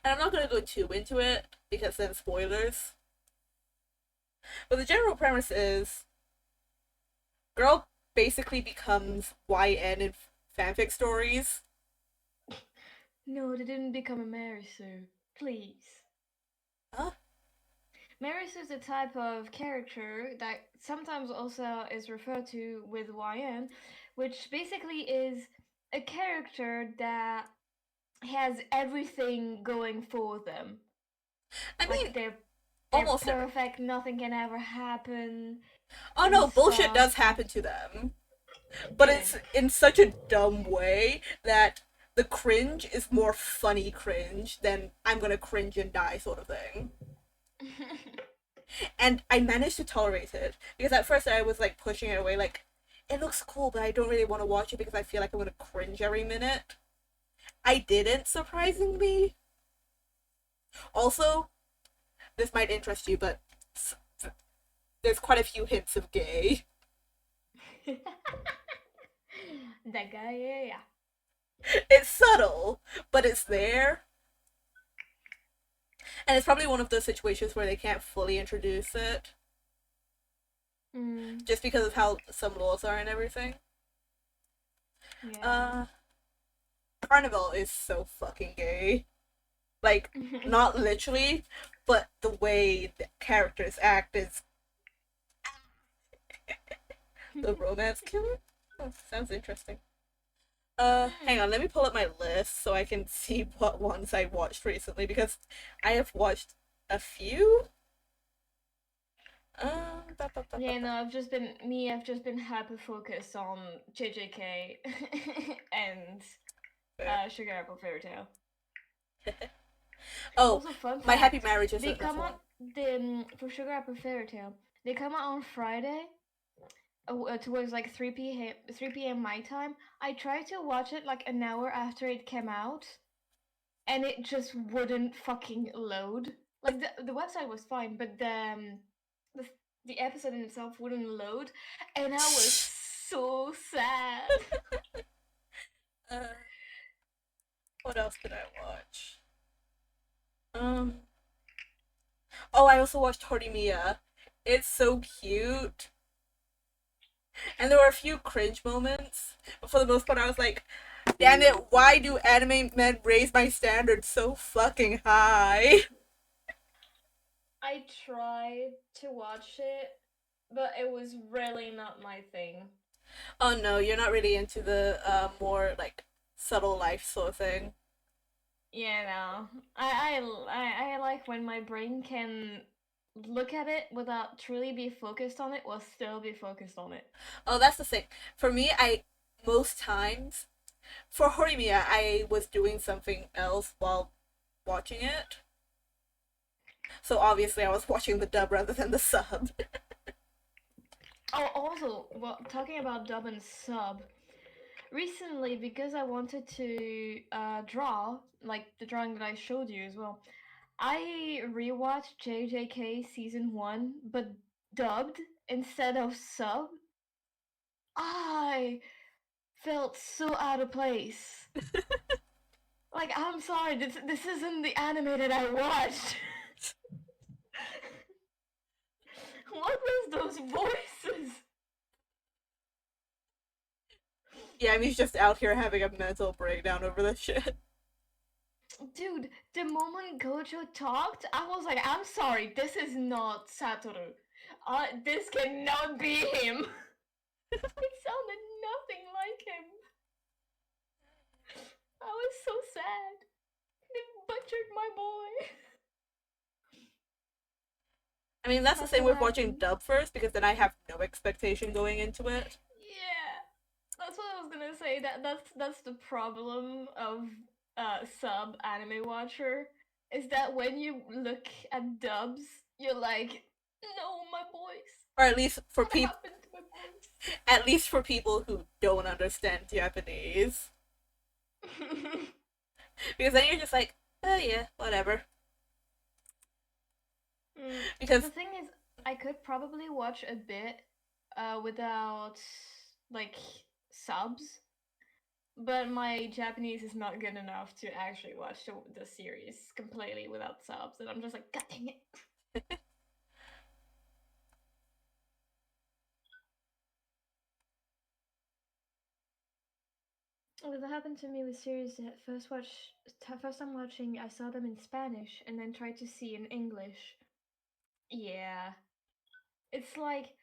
And I'm not going to go too into it because then spoilers. But the general premise is girl basically becomes YN in fanfic stories. No, they didn't become a Marisu. Please. Huh? Marisu is a type of character that sometimes also is referred to with YN, which basically is a character that has everything going for them. I Like mean, they're almost every. perfect, nothing can ever happen Oh and no, bullshit stuff. does happen to them. But Didn't. it's in such a dumb way that the cringe is more funny cringe than I'm gonna cringe and die sort of thing. And I managed to tolerate it because at first I was like pushing it away, like it looks cool, but I don't really want to watch it because I feel like I'm gonna cringe every minute. I didn't, surprisingly. Also, this might interest you, but there's quite a few hints of gay. That guy, yeah, yeah. It's subtle, but it's there. And it's probably one of those situations where they can't fully introduce it Mm, just because of how some laws are and everything. yeah. Uh, Carnival is so fucking gay. Like, not literally, but the way the characters act is the romance killer. Oh, sounds interesting. Hang on, let me pull up my list so I can see what ones I watched recently because I have watched a few. Ba, ba, ba, ba, Yeah, ba. no, I've just been hyper focused on JJK and Fair. Sugar Apple Fairy Tale. Oh, Also, fun My Happy fact, Marriage they isn't this come one. out for Sugar Apple Fairy Tale. They come out on Friday, towards like 3 p.m. my time. I tried to watch it like an hour after it came out, and it just wouldn't fucking load. Like the website was fine, but the the episode in itself wouldn't load, and I was so sad. uh, what else did I watch? Um, oh, I also watched Horimiya. It's so cute. And there were a few cringe moments, but for the most part, I was like, damn it, why do anime men raise my standards so fucking high? I tried to watch it, but it was really not my thing. Oh no, you're not really into the more like subtle life sort of thing. Yeah, no. I like when my brain can look at it without truly be focused on it while still be focused on it. Oh, that's the thing. For me, I most times for Horimiya, I was doing something else while watching it. So obviously, I was watching the dub rather than the sub. Oh, also, well, talking about dub and sub, recently because I wanted to draw, like the drawing that I showed you as well, I rewatched JJK season 1, but dubbed instead of sub. I felt so out of place. Like, I'm sorry, this isn't the anime that I watched. What was those voices? Yeah, I mean, he's just out here having a mental breakdown over this shit. Dude, the moment Gojo talked, I was like, I'm sorry, this is not Satoru. This cannot be him. It sounded nothing like him. I was so sad. But captured my boy. I mean, that's the That's same what with watching happened. dub first because then I have no expectation going into it. Yeah, that's what I was gonna say. That's the problem of sub anime watcher is that when you look at dubs, you're like, no, my boys. Or at least for What people, happened to my boys? at least for people who don't understand Japanese, because then you're just like, oh yeah, whatever. The Because thing is, I could probably watch a bit without like subs, but my Japanese is not good enough to actually watch the series completely without subs, and I'm just like, God dang it. Well, that happened to me with series that first time watching, I saw them in Spanish and then tried to see in English. Yeah, it's like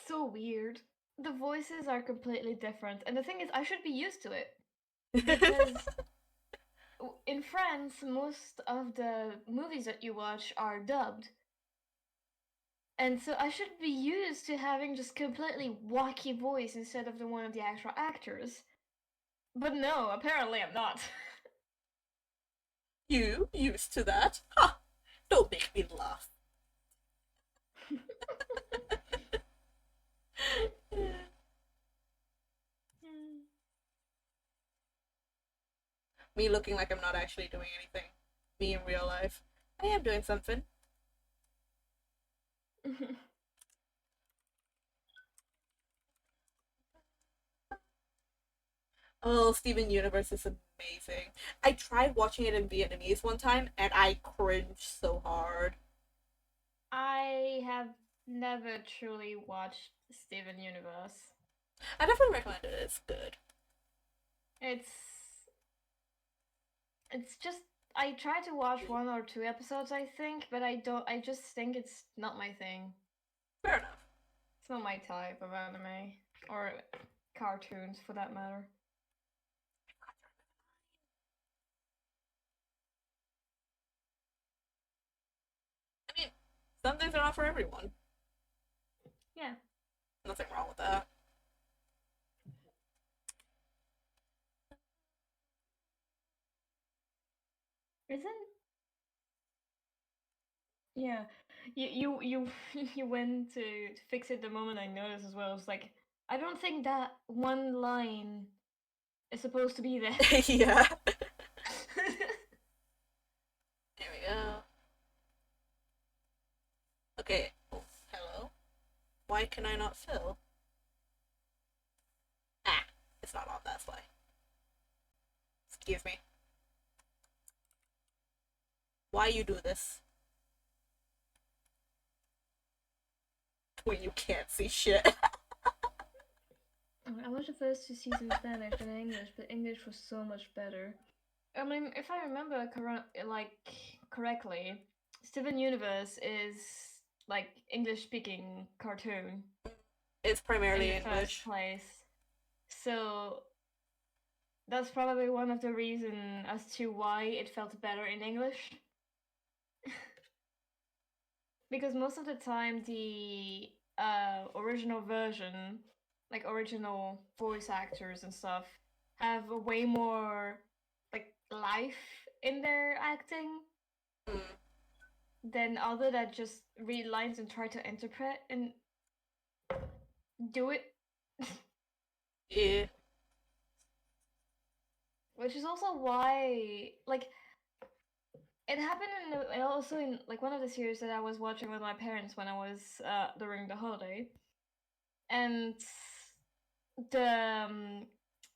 so weird. The voices are completely different, and the thing is, I should be used to it because in France, most of the movies that you watch are dubbed. And so I should be used to having just completely wacky voice instead of the one of the actual actors. But no, apparently I'm not. you used to that. Ha! Don't make me laugh. Me looking like I'm not actually doing anything. Me in real life. I am doing something. Oh, Steven Universe is amazing. I tried watching it in Vietnamese one time and I cringed so hard. I have never truly watched Steven Universe. I definitely recommend it. It's good. It's it's just I tried to watch one or two episodes I think, but I just think it's not my thing. Fair enough. It's not my type of anime or cartoons for that matter. I mean, some things are not for everyone. Yeah. Nothing wrong with that. Isn't Yeah. You you went to fix it the moment I noticed as well. It's like I don't think that one line is supposed to be there. Yeah. There we go. Okay. Oh, hello. Why can I not fill? Ah, it's not on that slide. Excuse me. Why you do this? When you can't see shit. I watched the first two seasons in Spanish and in English, but English was so much better. I mean, if I remember correctly, Steven Universe is like English speaking cartoon It's in primarily the first English. place. So that's probably one of the reasons as to why it felt better in English. Because most of the time, the original version, like original voice actors and stuff, have a way more like life in their acting Mm. than other that just read lines and try to interpret and do it. Yeah. Which is also why, like, it happened also in like one of the series that I was watching with my parents when I was during the holiday, and the um,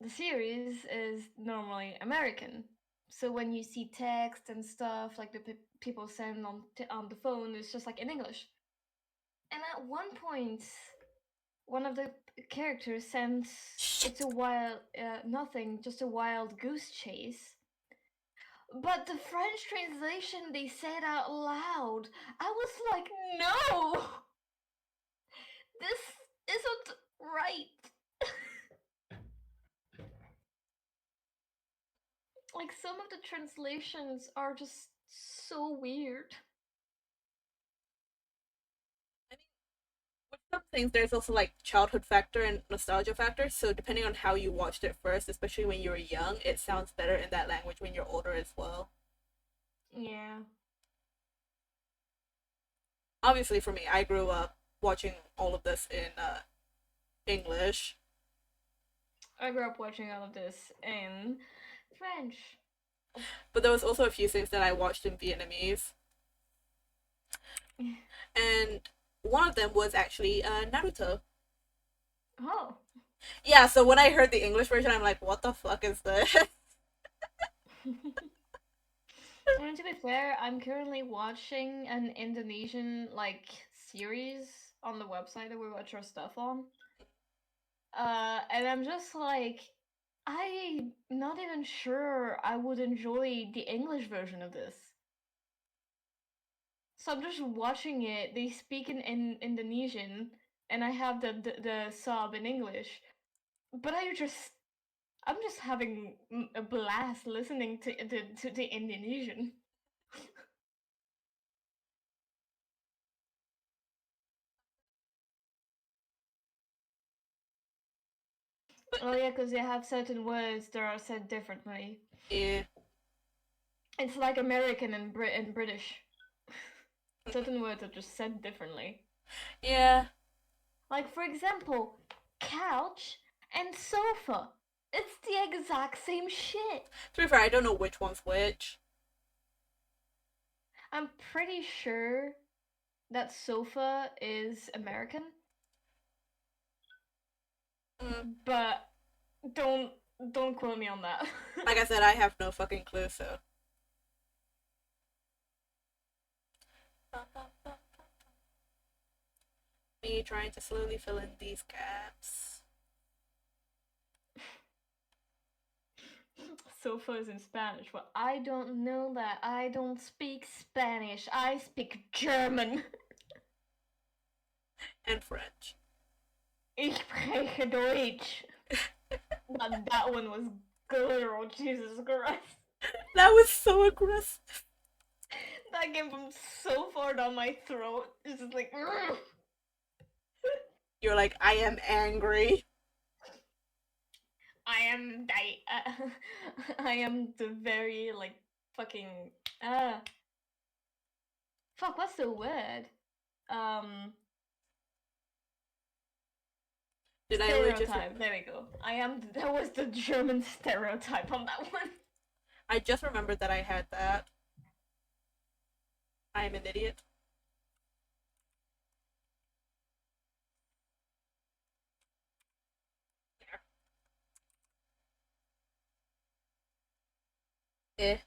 the series is normally American. So when you see text and stuff like the people send on the phone, it's just like in English. And at one point, one of the characters sends Shit. it's a wild nothing, just a wild goose chase. But the French translation they said out loud, I was like, no, this isn't right. Like some of the translations are just so weird. I mean, with some things, there's also like childhood factor and nostalgia factor. So depending on how you watched it first, especially when you were young, it sounds better in that language when you're older as well. Yeah. Obviously, for me, I grew up watching all of this in English, I grew up watching all of this in French. but there was also a few things that I watched in Vietnamese, and one of them was actually Naruto. Oh. Yeah, so when I heard the English version, I'm like, what the fuck is this? And to be fair, I'm currently watching an Indonesian like series on the website that we watch our stuff on. And I'm just like, I'm not even sure I would enjoy the English version of this. So I'm just watching it. They speak in Indonesian, and I have the sub in English. But I'm just having a blast listening to the Indonesian. But Oh yeah, because they have certain words that are said differently. yeah, It's like American and British. Certain words are just said differently. yeah. Like for example, couch and sofa. It's the exact same shit. To be fair, I don't know which one's which. I'm pretty sure that sofa is American, Mm, but don't don't quote me on that. like I said, I have no fucking clue. So me trying to slowly fill in these gaps. Sofa is in Spanish. Well, I don't know that. I don't speak Spanish. I speak German. And French. Ich spreche Deutsch. That one was guttural, Jesus Christ. That was so aggressive. That came from so far down my throat. It's just like, You're like, I am angry. I am I am the very like fucking uh fuck. What's the word? Um, Did I literally just? stereotype. There we go. I am. That was the German stereotype on that one. I just remembered that I had that. I am an idiot. Eh.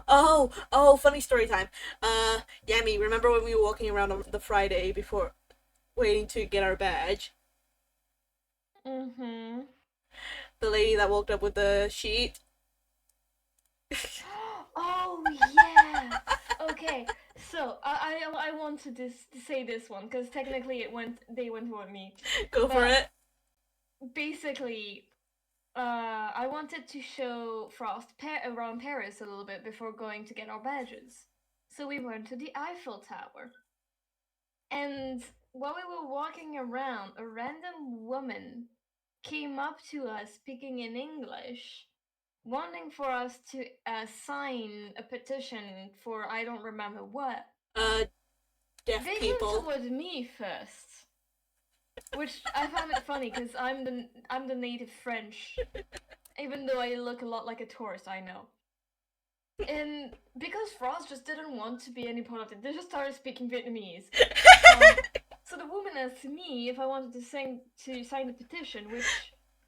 Oh, oh, funny story time. Yami, remember when we were walking around on the Friday before waiting to get our badge? Mm-hmm. The lady that walked up with the sheet. Oh yes. Okay. So I want to say this one because technically they went with me, Go for but it. basically I wanted to show Frost around Paris a little bit before going to get our badges. So we went to the Eiffel Tower. And while we were walking around, a random woman came up to us speaking in English, wanting for us to sign a petition for I don't remember what. Uh, deaf They came people. towards me first, which I found it funny because I'm the native French, even though I look a lot like a tourist. I know. And because Frost just didn't want to be any part of it, they just started speaking Vietnamese. Um, so the woman asked me if I wanted to sign the petition, which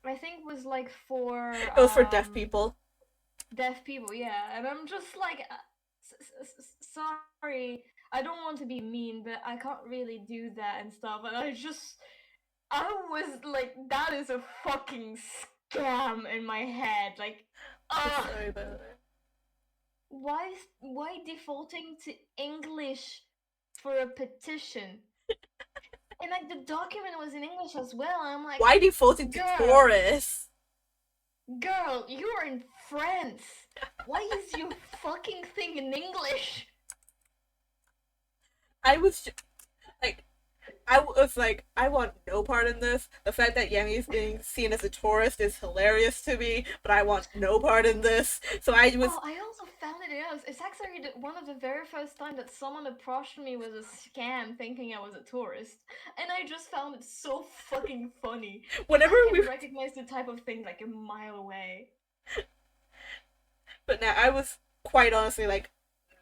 I think was like for It was for deaf people. deaf people, yeah. And I'm just like, sorry, I don't want to be mean, but I can't really do that and stuff. And I was like, that is a fucking scam in my head. Like, ah. Sorry about it. Why defaulting to English for a petition? And like the document was in English as well. I'm like, Why defaulting to girl, tourists? girl, you're in France. Why is your fucking thing in English? I was like, I was like, I want no part in this. The fact that Yemi is being seen as a tourist is hilarious to me, but I want no part in this. So I was Oh, I also found it out. It's actually one of the very first time that someone approached me with a scam thinking I was a tourist. And I just found it so fucking funny. Because whenever I we, can recognize the type of thing like a mile away. but now I was quite honestly like,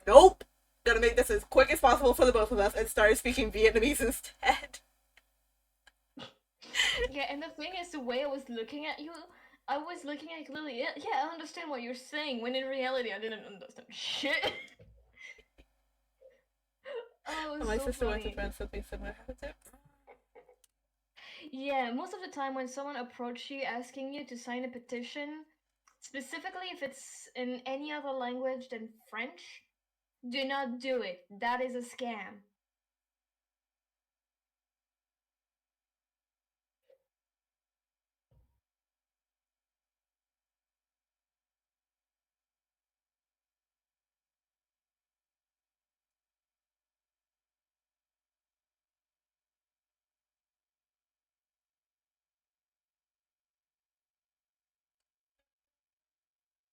nope, gonna make this as quick as possible for the both of us and started speaking Vietnamese instead. Yeah, and the thing is, the way I was looking at you, I was looking at Lily. Yeah, yeah, I understand what you're saying. When in reality, I didn't understand shit. Oh, it was My so sister went to funny. France, something similar happened. Yeah, most of the time when someone approaches you asking you to sign a petition, specifically if it's in any other language than French, do not do it. That is a scam.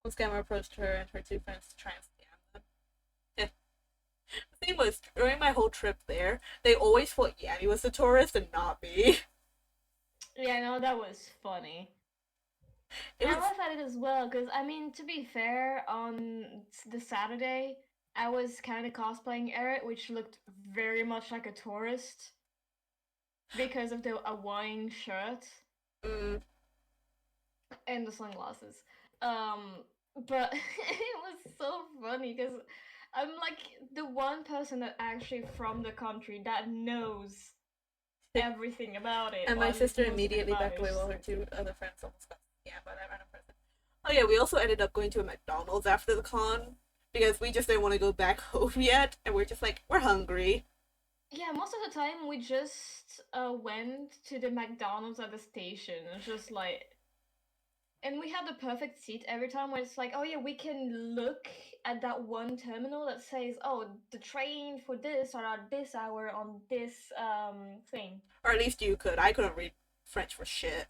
One scammer approached her and her two friends to try and scam them. Yeah. The thing was, during my whole trip there, they always thought Yanni was the tourist and not me. Yeah, no, that was funny. It And I was laugh at it as well, because, I mean, to be fair, on the Saturday, I was kind of cosplaying Eric, which looked very much like a tourist because of the Hawaiian shirt mm, and the sunglasses. But it was so funny because I'm like the one person that actually from the country that knows everything about it, and or my at least sister most of it immediately about backed it. away It's just while her like, two other friends almost got scammed by that random person. Oh yeah, we also ended up going to a McDonald's after the con because we just didn't want to go back home yet, and we're just like, we're hungry. yeah, most of the time we just went to the McDonald's at the station. It's just like, and we had the perfect seat every time where it's like, oh yeah, we can look at that one terminal that says, oh, the train for this are at this hour on this thing. Or at least you could. I couldn't read French for shit.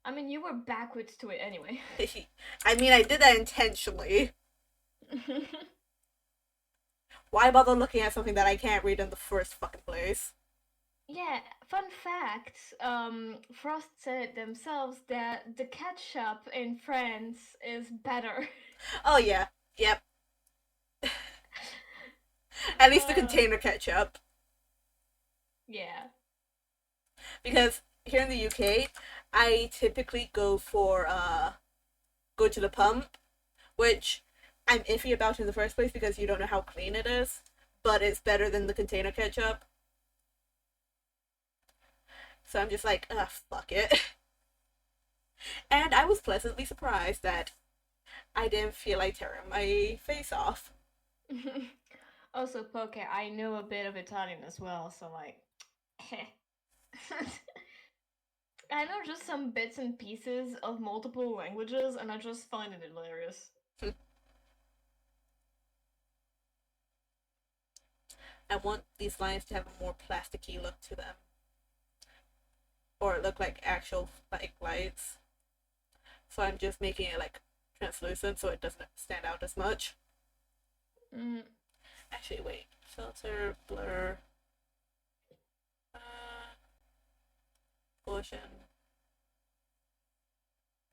I mean, you were backwards to it anyway. I mean, I did that intentionally. Why bother looking at something that I can't read in the first fucking place? Yeah, fun fact, Frost said themselves that the ketchup in France is better. Oh yeah, yep. At least the uh, container ketchup. yeah. Because here in the UK, I typically go to the pump, which I'm iffy about in the first place because you don't know how clean it is, but it's better than the container ketchup. So I'm just like, ugh, fuck it. And I was pleasantly surprised that I didn't feel like tearing my face off. Also, Poke, I know a bit of Italian as well, so like, I know just some bits and pieces of multiple languages, and I just find it hilarious. I want these lines to have a more plasticky look to them, or look like actual like lights. So I'm just making it like translucent so it doesn't stand out as much. Mm. Actually, wait. Filter, blur, uh, Gaussian.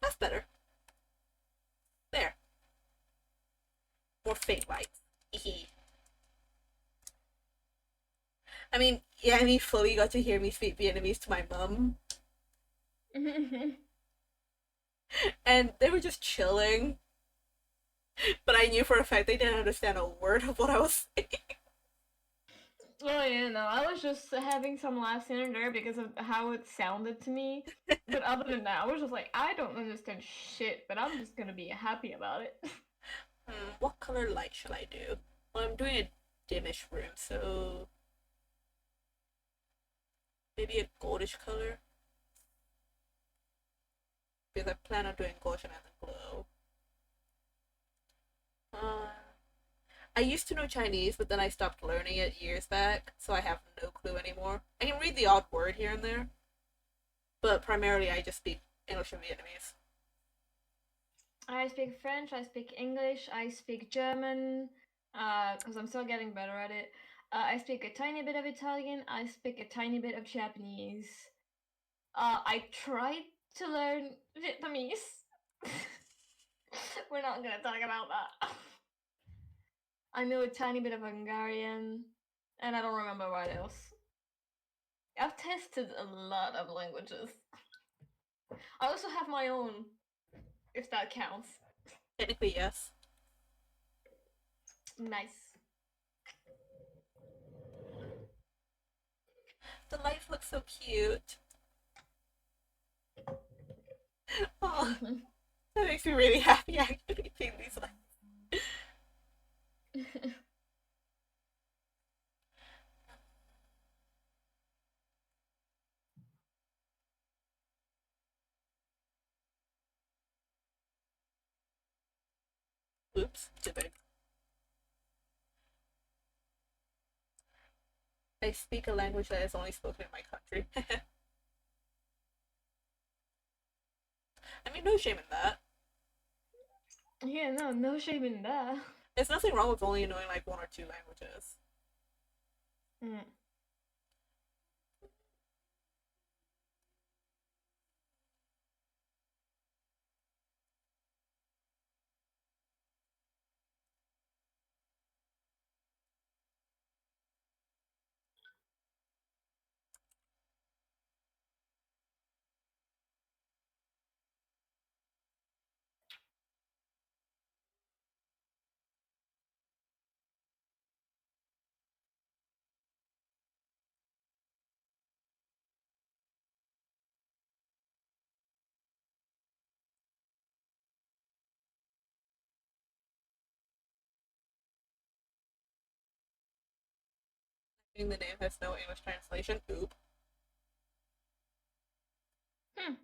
That's better. There. More fake lights. I mean, yeah, I mean, fully got to hear me speak Vietnamese to my mum, and they were just chilling. But I knew for a fact they didn't understand a word of what I was saying. Oh yeah, no, I was just having some laughs in there because of how it sounded to me. But other than that, I was just like, I don't understand shit, but I'm just gonna be happy about it. What color light should I do? Well, I'm doing a dimish room, so Maybe a goldish color. Because I plan on doing Goshen and then glow. Uh, I used to know Chinese, but then I stopped learning it years back, so I have no clue anymore. I can read the odd word here and there, but primarily I just speak English and Vietnamese. I speak French, I speak English, I speak German, because I'm still getting better at it. I speak a tiny bit of Italian, I speak a tiny bit of Japanese. I tried to learn Vietnamese. We're not gonna talk about that. I know a tiny bit of Hungarian, and I don't remember what else. I've tested a lot of languages. I also have my own, if that counts. Technically, yes. Nice. The lights look so cute. Oh, that makes me really happy actually seeing these lights. Oops, too big. I speak a language that is only spoken in my country. I mean, no shame in that. Yeah, no shame in that. There's nothing wrong with only knowing like one or two languages. Mm. I think the name has no English translation. Oop. Hmm.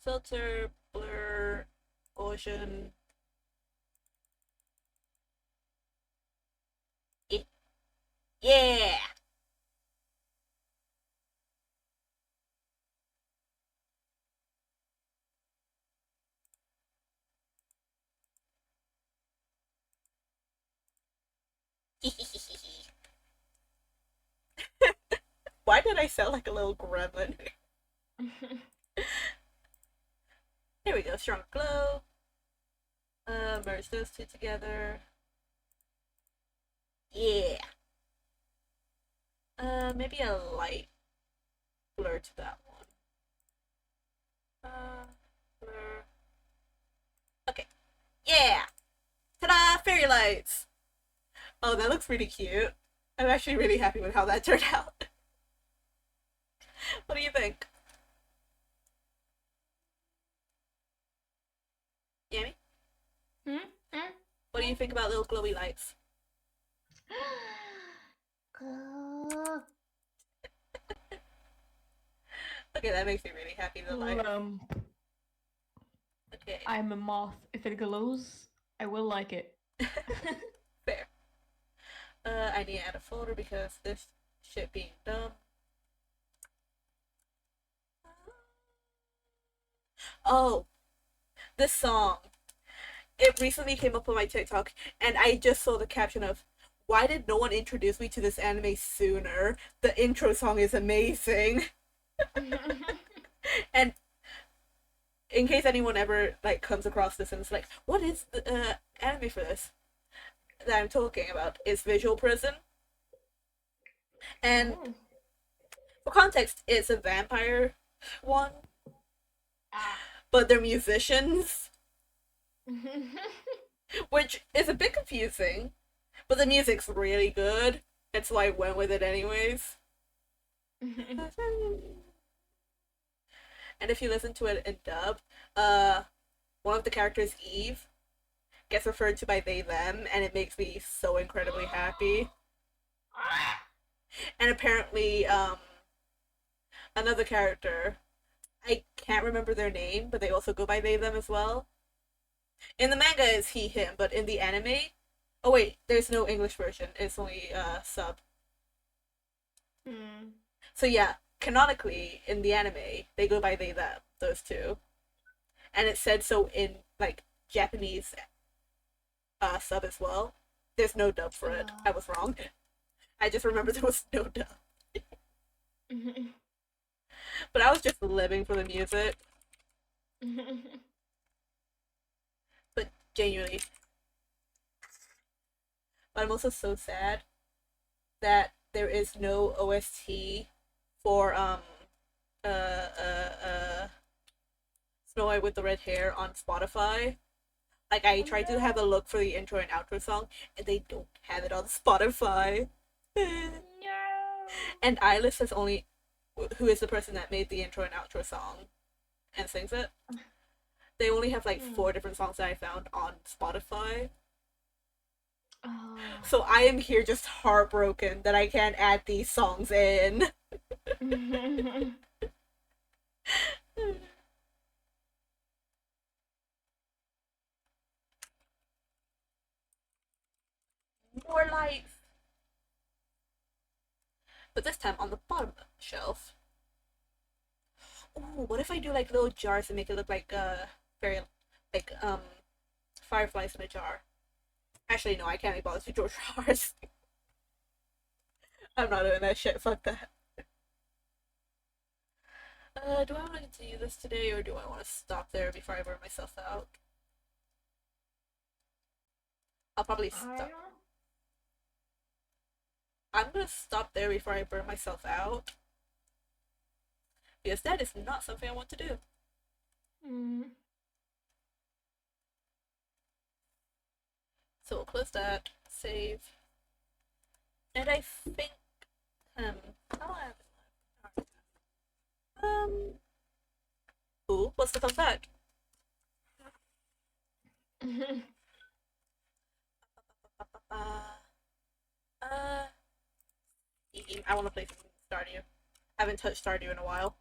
Filter, blur, Gaussian. Yeah! Why did I sound like a little gremlin? Here we go, strong glow. Merge those two together. Yeah. Maybe a light blur to that one. Blur. Okay. Yeah! Ta-da! Fairy lights! Oh, that looks really cute. I'm actually really happy with how that turned out. What do you think? Yami? Hmm? Hmm? What do you think about little glowy lights? Glow. Okay, that makes me really happy, the light. Okay. I'm a moth. If it glows, I will like it. Fair. I need to add a folder because this shit being dumb. Oh, this song. It recently came up on my TikTok, and I just saw the caption of, "Why did no one introduce me to this anime sooner? The intro song is amazing." And in case anyone ever like comes across this and it's like, "What is the anime for this?" that I'm talking about is Visual Prison. And Oh. for context, it's a vampire one, Ah. but they're musicians, which is a bit confusing. But the music's really good. That's why I went with it anyways. And if you listen to it in dub, one of the characters, Eve, gets referred to by they them, and it makes me so incredibly happy. And apparently, another character, I can't remember their name, but they also go by they them as well. In the manga, it's he him, but in the anime, oh wait, there's no English version. It's only sub. Mm. So yeah, canonically in the anime, they go by they them. Those two, and it said so in like Japanese sub as well. There's no dub for it. I was wrong. I just remember there was no dub. But I was just living for the music. But genuinely, but I'm also so sad that there is no OST for uh uh uh Snow White with the Red Hair on Spotify. Like I tried to have a look for the intro and outro song, and they don't have it on Spotify. No. And Eyeless has only, who is the person that made the intro and outro song and sings it. They only have like 4 different songs that I found on Spotify. Oh. So I am here just heartbroken that I can't add these songs in. More life. But this time on the bottom shelf. Ooh, what if I do like little jars and make it look like very like fireflies in a jar? Actually, no, I can't be bothered to draw jars. I'm not doing that shit. Fuck that. Do I want to continue this today, or do I want to stop there before I burn myself out? I'll probably stop. I'm gonna stop there before I burn myself out. Because that is not something I want to do. So we'll close that, save. And I think, how do I have ooh, what's the fun fact? I want to play some Stardew. I haven't touched Stardew in a while.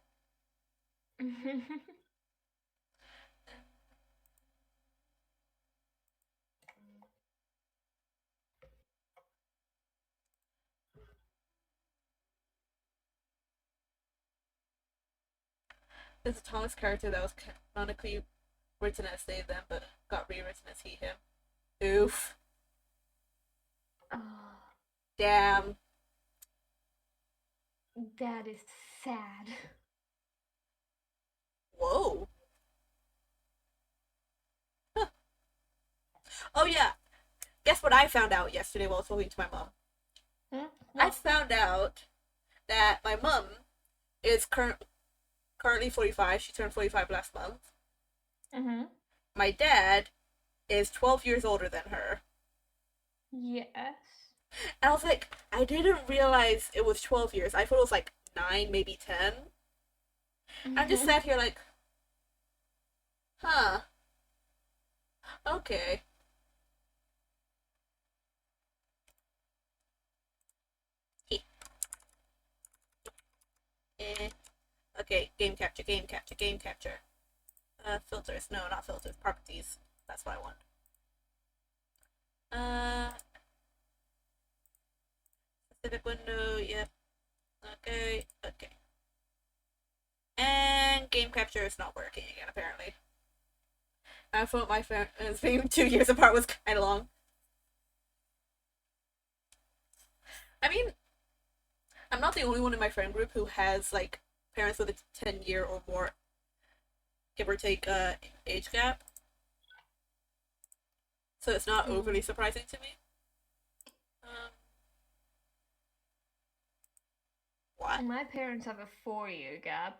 There's a Thomas character that was canonically written as they them, but got rewritten as he him. Oof. Damn. That is sad. Whoa. Huh. Oh yeah. Guess what I found out yesterday while I was talking to my mom? I found out that my mom is currently 45. She turned 45 last month. My dad is 12 years older than her. Yes. And I was like, I didn't realize it was 12 years. I thought it was like 9, maybe 10. I just sat here like, huh. Okay. Eh. Okay, game capture, game capture, game capture. Filters. No, not filters. Properties. That's what I want. Specific window. Yep. Okay. Okay. And game capture is not working again, apparently. I thought my friends being 2 years apart was kind of long. I mean, I'm not the only one in my friend group who has like parents with a 10-year or more, give or take, age gap. So it's not overly surprising to me. What? My parents have a 4-year gap.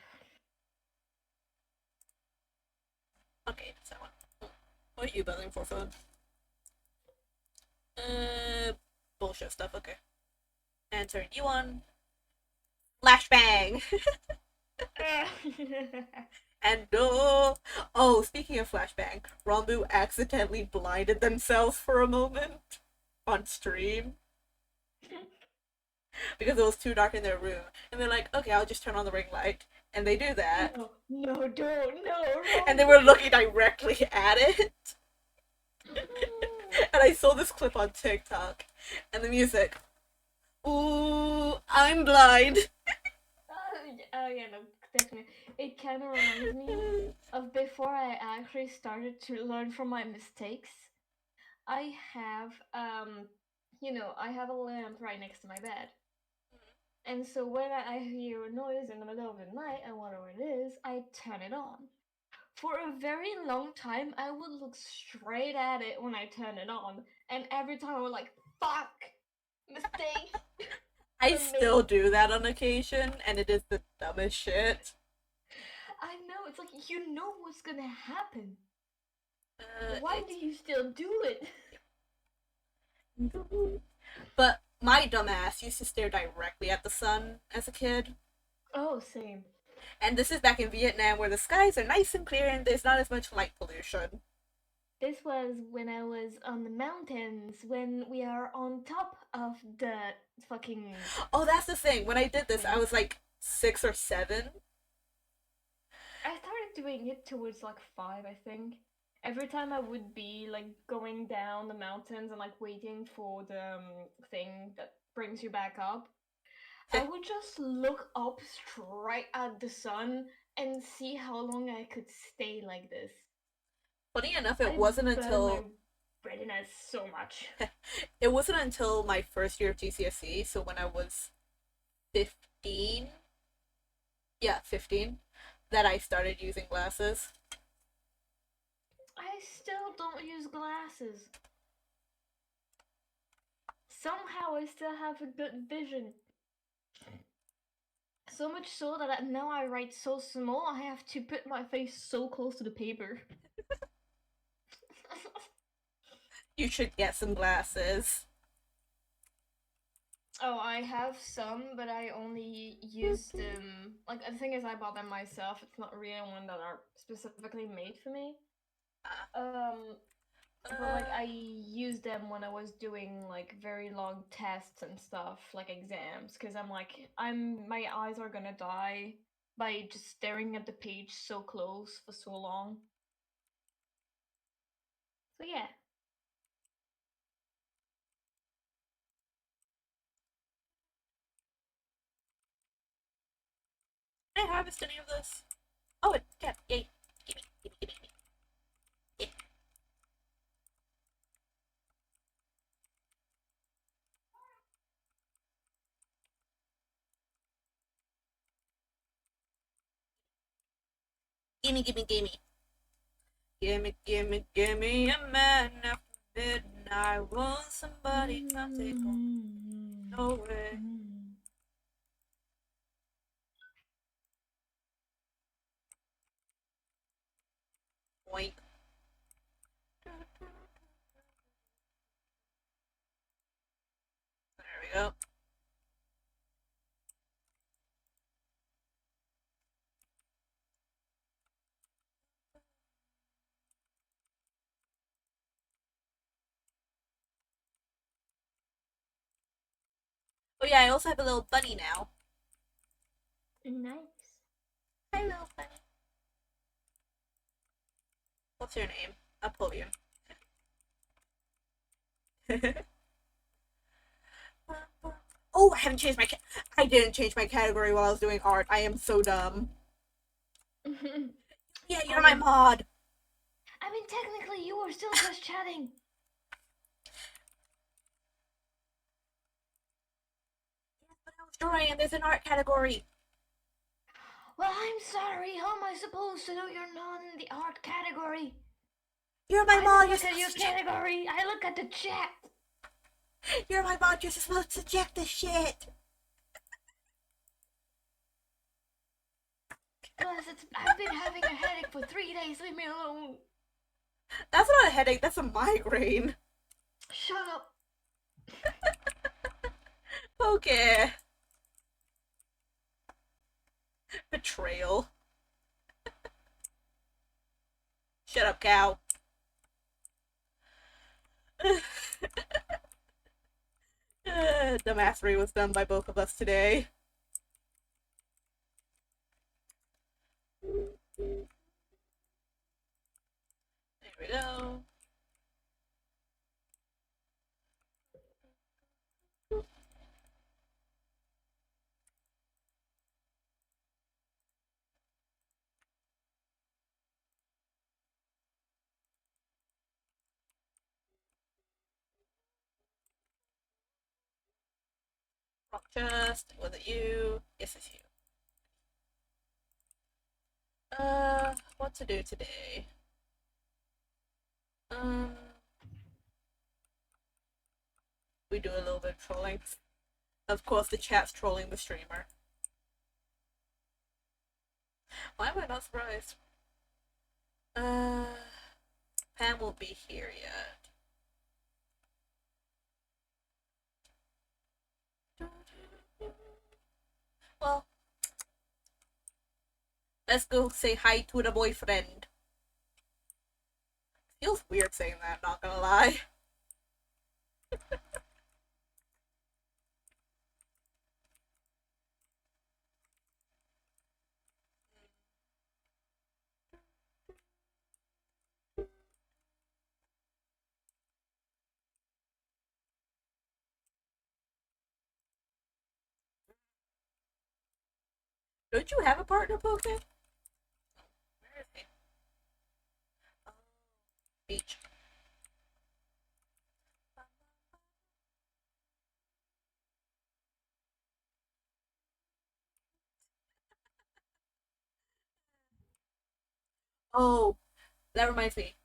Okay, that's that one. What are you building for, phone? Bullshit stuff. Okay. and turn you on. Flashbang! And oh, speaking of flashbang, Rambu accidentally blinded themselves for a moment on stream because it was too dark in their room. And they're like, okay, I'll just turn on the ring light. And they do that. No, no, don't, no, And they wrong. were looking directly at it. And I saw this clip on TikTok. And the music. Ooh, I'm blind. Oh yeah, no, definitely. It kind of reminds me of before I actually started to learn from my mistakes. I have, I have a lamp right next to my bed. And so when I hear a noise in the middle of the night and whatever it is, I turn it on. For a very long time, I would look straight at it when I turn it on, and every time I was like, "Fuck, mistake I I still made." do that on occasion, and it is the dumbest shit. I know it's like you know what's gonna happen. Why do It's you still do it? But my dumbass used to stare directly at the sun as a kid. Oh, same. And this is back in Vietnam where the skies are nice and clear and there's not as much light pollution. This was when I was on the mountains, when we are on top of the fucking Oh, that's the thing. When I did this, I thing. was like 6 or 7. I started doing it towards like 5, I think. Every time I would be like going down the mountains and like waiting for the thing that brings you back up, I would just look up straight at the sun and see how long I could stay like this. Funny enough, it I wasn't burned my until retinas so much. it wasn't until my first year of GCSE, so when I was 15, yeah, 15, that I started using glasses. I still don't use glasses. Somehow I still have a good vision. So much so that now I write so small, I have to put my face so close to the paper. You should get some glasses. Oh, I have some, but I only use them. Like, the thing is, I bought them myself. It's not really one that are specifically made for me. Um, but like, I used them when I was doing like very long tests and stuff, like exams, because my eyes are gonna die by just staring at the page so close for so long. So yeah. Can I harvest any of this? Oh, it can. Yay. Gimme, gimme, gimme, gimme. Yeah. Gimme, gimme, gimme. Gimme, gimme, gimme a man after midnight. Won't somebody come take home? No way. Boink. There we go. Oh yeah, I also have a little bunny now. Nice. Hi, little bunny. What's your name? Apollyon. Oh, I haven't changed my. I didn't change my category while I was doing art. I am so dumb. Yeah, you're I my mean, mod. technically, you were still just chatting. But I was drawing, and there's an art category. Well, I'm sorry. How am I supposed to know you're not in the art category? You're my I mod. don't You're look at your supposed to check. category. I look at the chat. You're my mod. You're supposed to check the shit. Plus, I've been having a headache for 3 days. Leave me alone. That's not a headache. That's a migraine. Shut up. Okay. Betrayal. Shut up, cow. The mastery was done by both of us today. There we go. Wrong chest. Was it you? Yes, it's you. What to do today? Um, we do a little bit of trolling. Of course, the chat's trolling the streamer. Why am I not surprised? Pam won't be here yet. Well, let's go say hi to the boyfriend. Feels weird saying that, not gonna lie. Don't you have a partner, Poke? Where is he? Oh, beach. Oh, that reminds me.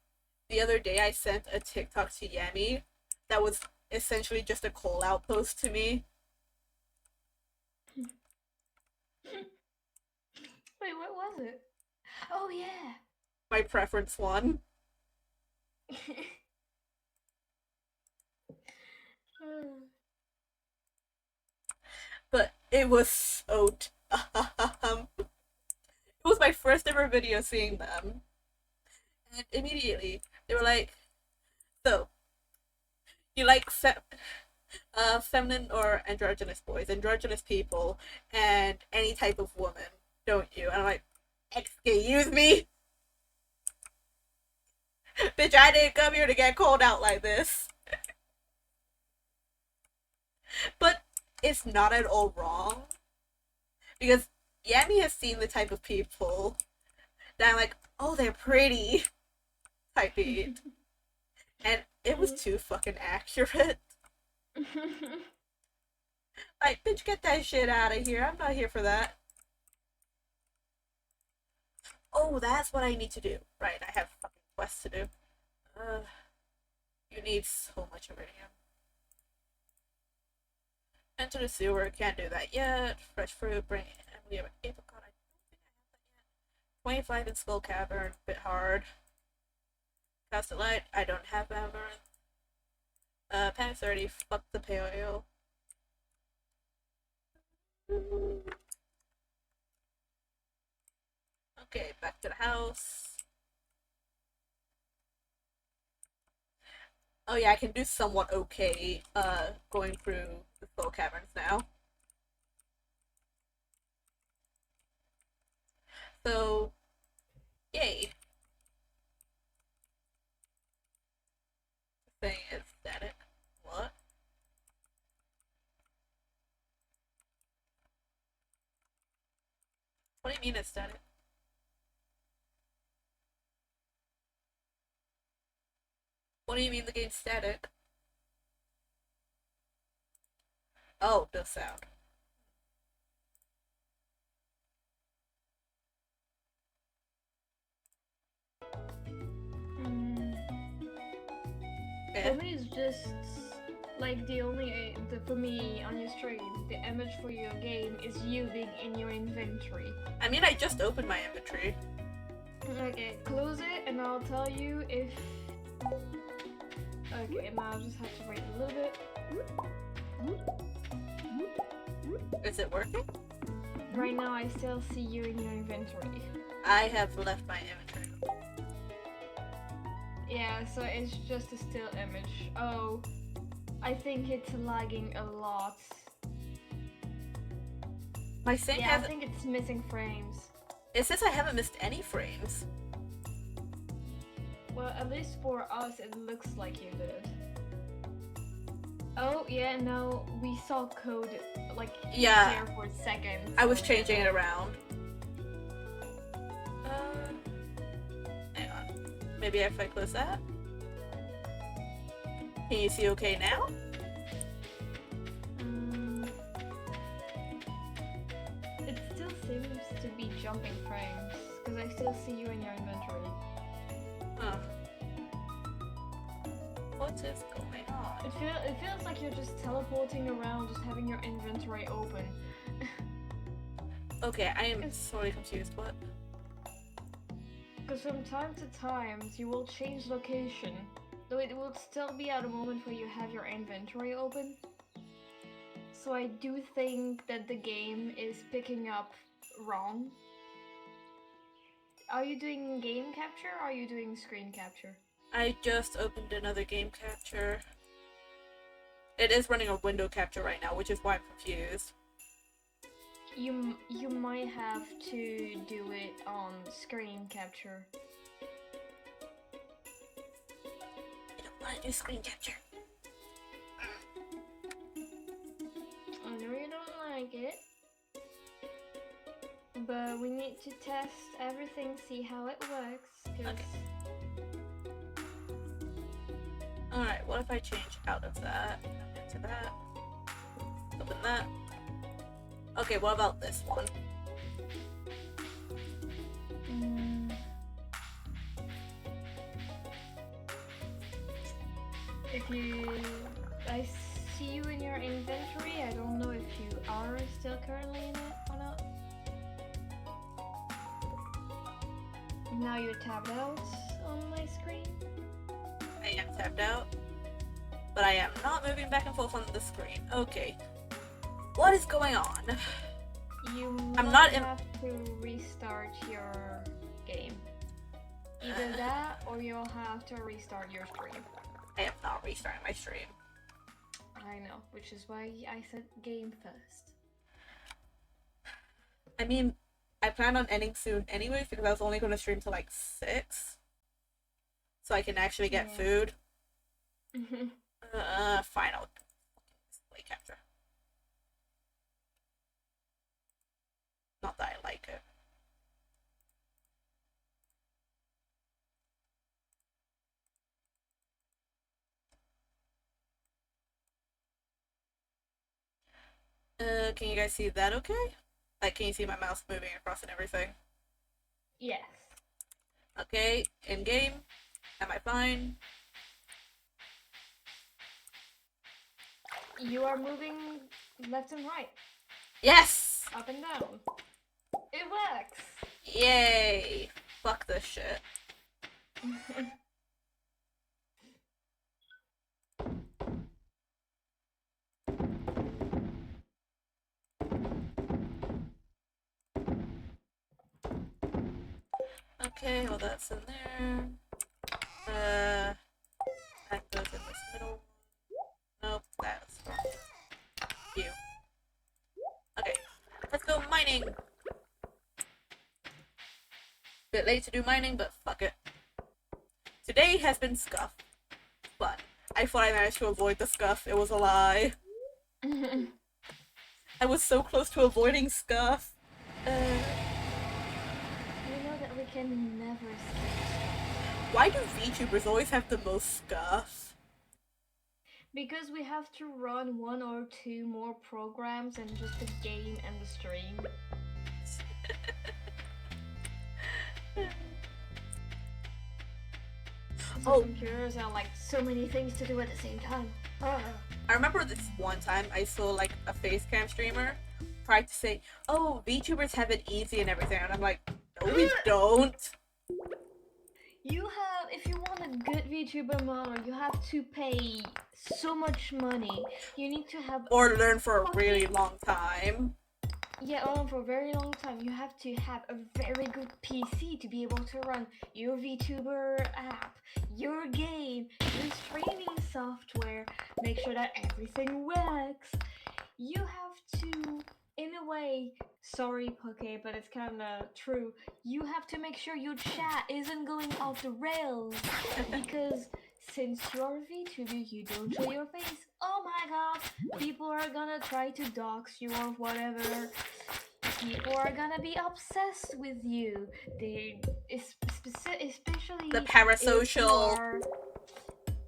The other day I sent a TikTok to Yami that was essentially just a call out post to me. Wait, what was it? Oh yeah. My preference one. But it was so it was my first ever video seeing them. And immediately they were like, so you like feminine or androgynous boys, androgynous people, and any type of woman, don't you? And I'm like, excuse me? Bitch, I didn't come here to get called out like this. But it's not at all wrong. Because Yami has seen the type of people that I'm like, oh, they're pretty type beat. And it was too fucking accurate. Like, bitch, get that shit out of here. I'm not here for that. Oh, that's what I need to do. Right, I have fucking quests to do. You need so much iridium. Enter the sewer, can't do that yet. Fresh fruit, bring Emily an apricot. I don't think I have that yet. 25 in Skull Cavern, bit hard. Cast a light, I don't have Amaranth. Panic 30, fuck the paleo. Okay, back to the house. Oh yeah, I can do somewhat okay, going through the Skull Caverns now. So, yay. Thing is static. What? What do you mean it's static? What do you mean the game's static? Oh, no sound. Mm. Okay. For me, it's just like the only for me on your stream, the image for your game is you being in your inventory. I mean, I just opened my inventory. Okay, close it and I'll tell you if. Okay, now I'll just have to wait a little bit. Is it working? Right now, I still see you in your inventory. I have left my inventory. Yeah, so it's just a still image. Oh, I think it's lagging a lot. My sync Yeah, has. I think it's missing frames. It says I haven't missed any frames. Well, at least for us, it looks like you did. Oh, yeah, no, we saw code, like, Yeah. there for seconds. I was so changing yeah. it around. Hang on. Maybe if I close that? Can you see okay now? It still seems to be jumping frames, because I still see you in your inventory. Huh. What is going on? It feels like you're just teleporting around, just having your inventory open. Okay, I am sorely confused. What? Because from time to time, you will change location, though it will still be at a moment where you have your inventory open. So I do think that the game is picking up wrong. Are you doing game capture or are you doing screen capture? I just opened another game capture. It is running a window capture right now, which is why I'm confused. You might have to do it on screen capture. I don't want to do screen capture. I know you don't like it, but we need to test everything, see how it works. Okay. Alright, what if I change out of that, into that, open that. Okay, what about this one? I see you in your inventory. I don't know if you are still currently in it or not. Now you're tabbed out on my screen. I am tapped out, but I am not moving back and forth on the screen. Okay. What is going on? I'm not have to restart your game. Either that or you'll have to restart your stream. I am not restarting my stream. I know, which is why I said game first. I mean, I plan on ending soon anyways because I was only going to stream till like 6. So I can actually get food. Fine, I'll display capture. Not that I like it. Can you guys see that okay? Like, can you see my mouse moving across and everything? Yes. Okay, in game. Am I fine? You are moving left and right. Yes! Up and down. It works! Yay! Fuck this shit. Okay, well that's in there. That goes in this middle. Nope, that's wrong. You. Okay, let's go mining! Bit late to do mining, but fuck it. Today has been scuff. But I thought I managed to avoid the scuff. It was a lie. I was so close to avoiding scuff. You know that we can never skip. Why do VTubers always have the most scuff? Because we have to run 1 or 2 more programs than just the game and the stream. So computers are like so many things to do at the same time. I remember this one time I saw like a facecam streamer try to say, oh, VTubers have it easy and everything, and I'm like, no we don't. You have, if you want a good VTuber model, you have to pay so much money. You need to have or learn for a really long time. Yeah, for a very long time, you have to have a very good PC to be able to run your VTuber app, your game, your streaming software, make sure that everything works. You have to, in a way, sorry, Poke, but it's kinda true. You have to make sure your chat isn't going off the rails because since you're a VTuber, you don't show your face. Oh my god, people are gonna try to dox you or whatever. People are gonna be obsessed with you. They, The especially if you parasocial. are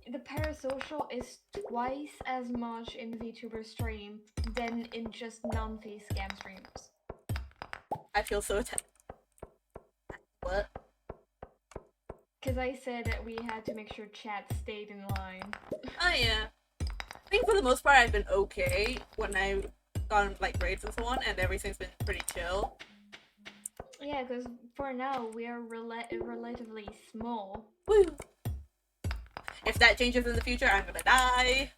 the parasocial is twice as much in VTuber stream than in just non-face scam streams. I feel so what? Because I said that we had to make sure chat stayed in line. Oh yeah. I think for the most part I've been okay when I've gone like raids and so on, and everything's been pretty chill. Yeah, because for now we are relatively small. Woo! If that changes in the future, I'm gonna die.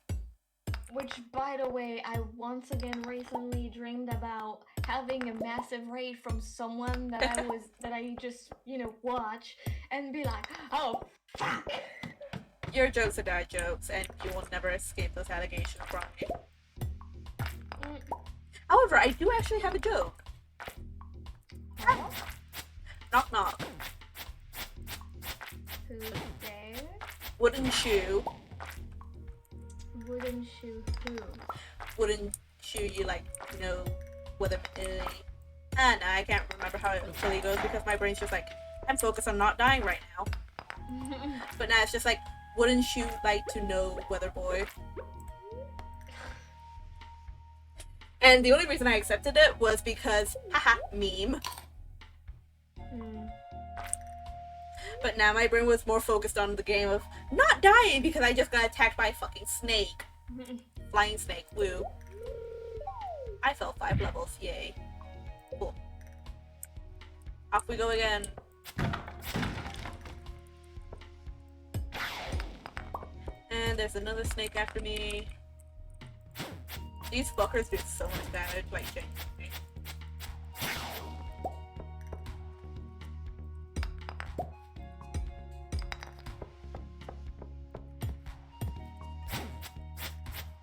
Which, by the way, I once again recently dreamed about having a massive raid from someone that I just watch and be like, oh fuck. Your jokes are dad jokes, and you will never escape those allegations from me. Mm. However, I do actually have a joke. Huh? Knock knock. Who's there? Wooden shoe. Wooden shoe who? Wooden shoe you like know whether no, I can't remember how it fully goes because my brain's just like, I'm focused on not dying right now. But now it's just like, wouldn't you like to know, weather boy? And the only reason I accepted it was because, haha, meme. But now my brain was more focused on the game of not dying because I just got attacked by a fucking snake. Flying snake, woo. I fell 5 levels, yay. Cool. Off we go again. And there's another snake after me. These fuckers do so much damage, like genuinely.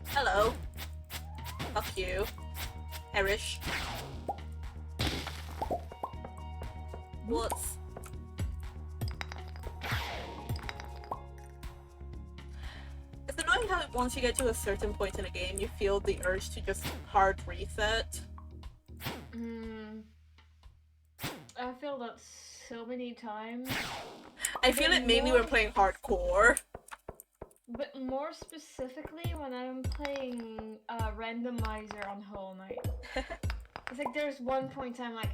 Hello. Fuck you. Perish. What's... It's annoying how once you get to a certain point in a game, you feel the urge to just hard reset. I feel that so many times. I feel it mainly when playing hardcore. But more specifically when I'm playing randomizer on Hollow Knight. It's like there's one point I'm like,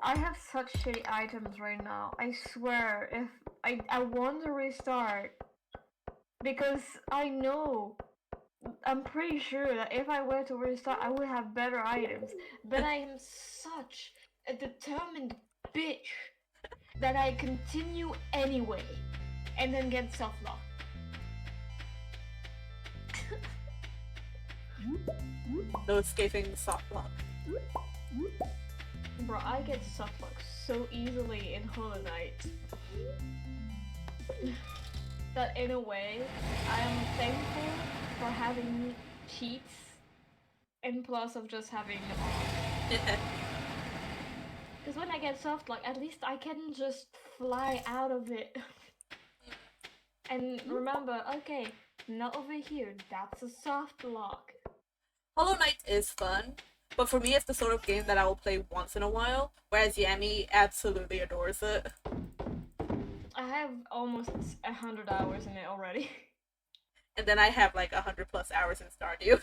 I have such shitty items right now. I swear, if I want to restart because I'm pretty sure that if I were to restart, I would have better items. But I am such a determined bitch that I continue anyway, and then get self-lock. No escaping the soft lock. Bro, I get self-lock so easily in Hollow Knight that in a way, I am thankful for having cheats and plus of just having them on. Because when I get soft-lock, at least I can just fly out of it. And remember, okay, not over here, that's a soft lock. Hollow Knight is fun, but for me it's the sort of game that I will play once in a while, whereas Yami absolutely adores it. I have almost 100 hours in it already. And then I have like 100 plus hours in Stardew.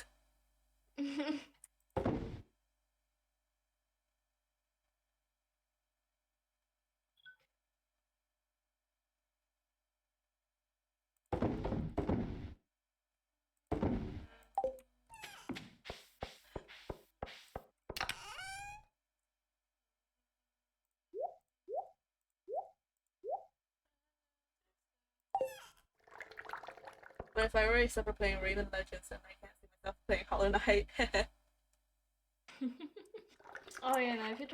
But if I already suffer playing Raven Legends, then I can't see myself playing Hollow Knight.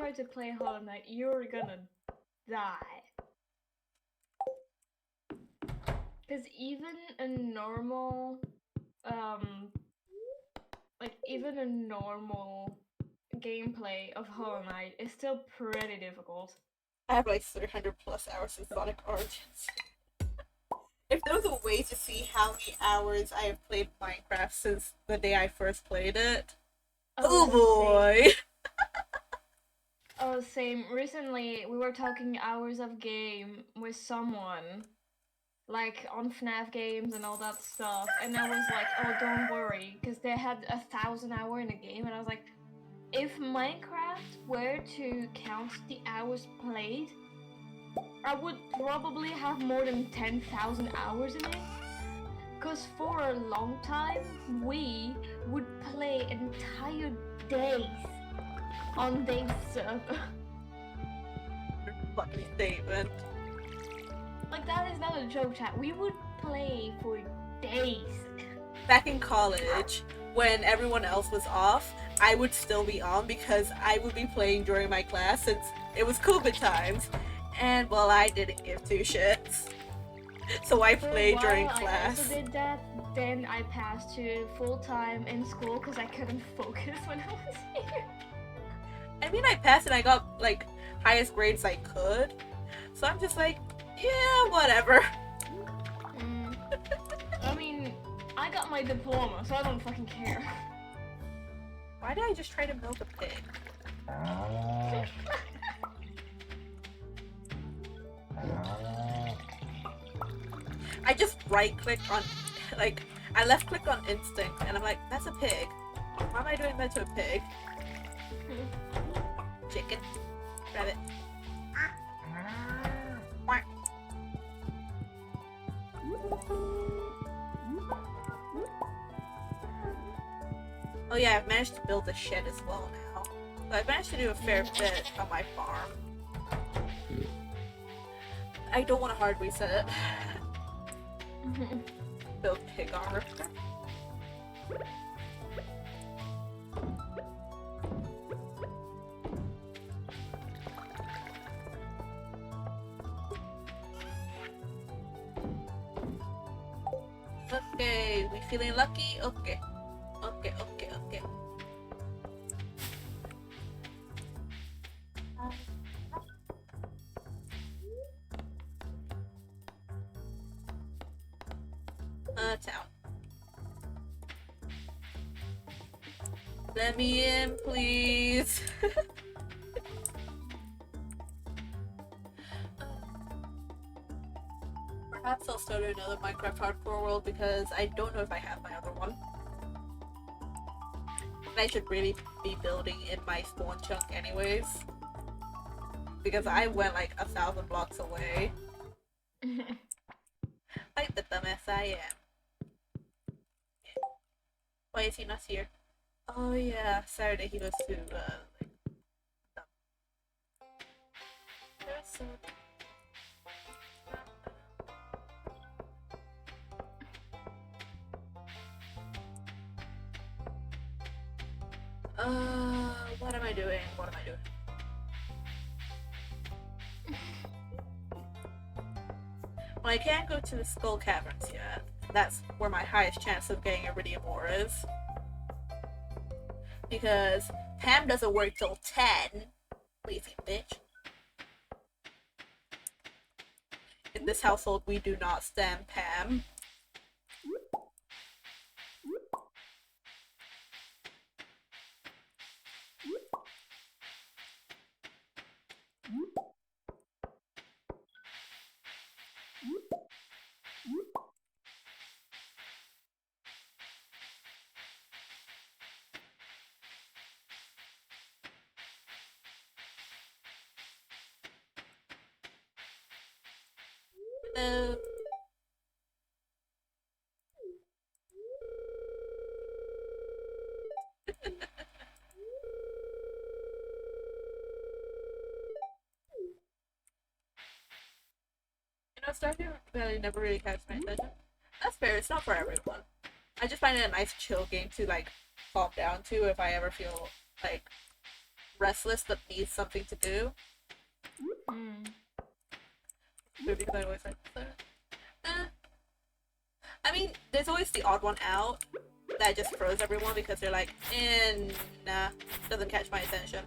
try to play Hollow Knight, you're gonna die. Because even a normal, um, even a normal gameplay of Hollow Knight is still pretty difficult. I have like 300 plus hours in Sonic Origins. If there was a way to see how many hours I have played Minecraft since the day I first played it, oh boy! Oh, same. Recently, we were talking hours of game with someone, like on FNAF games and all that stuff, and I was like, "Oh, don't worry," because they had 1,000 hours in the game, and I was like, if Minecraft were to count the hours played, I would probably have more than 10,000 hours in it. Because for a long time, we would play entire days on Dave's server. Fucking statement. Like, that is not a joke, chat. We would play for days. Back in college, when everyone else was off, I would still be on because I would be playing during my class since it was COVID times. And well, I didn't give two shits. So I played during class. I also did that. Then I passed to full time in school because I couldn't focus when I was here. I mean, I passed and I got like highest grades I could. So I'm just like, yeah, whatever. I mean, I got my diploma, so I don't fucking care. Why did I just try to milk a pig? I just right click on, like, I left click on instinct and I'm like, that's a pig. Why am I doing that to a pig? Chicken. Rabbit. Oh yeah, I've managed to build a shed as well now. So I've managed to do a fair bit on my farm. I don't want to hard reset it. Build pig armor. Okay, we feeling lucky? Okay. Okay. Town. Let me in, please. Perhaps I'll start another Minecraft Hardcore World because I don't know if I have my other one. And I should really be building in my spawn chunk anyways. Because I went like 1,000 blocks away. Like the dumbass I am. Why is he not here? Oh yeah, Saturday he goes to what am I doing? Well, I can't go to the Skull Caverns yet. That's where my highest chance of getting Iridium ore is. Because Pam doesn't work till 10. Lazy bitch. In this household, we do not stand Pam. Stardew Valley never really catches my attention. That's fair, it's not for everyone. I just find it a nice chill game to like calm down to if I ever feel like restless but needs something to do. Maybe because I always like that. I mean, there's always the odd one out that just throws everyone because they're like, nah, doesn't catch my attention.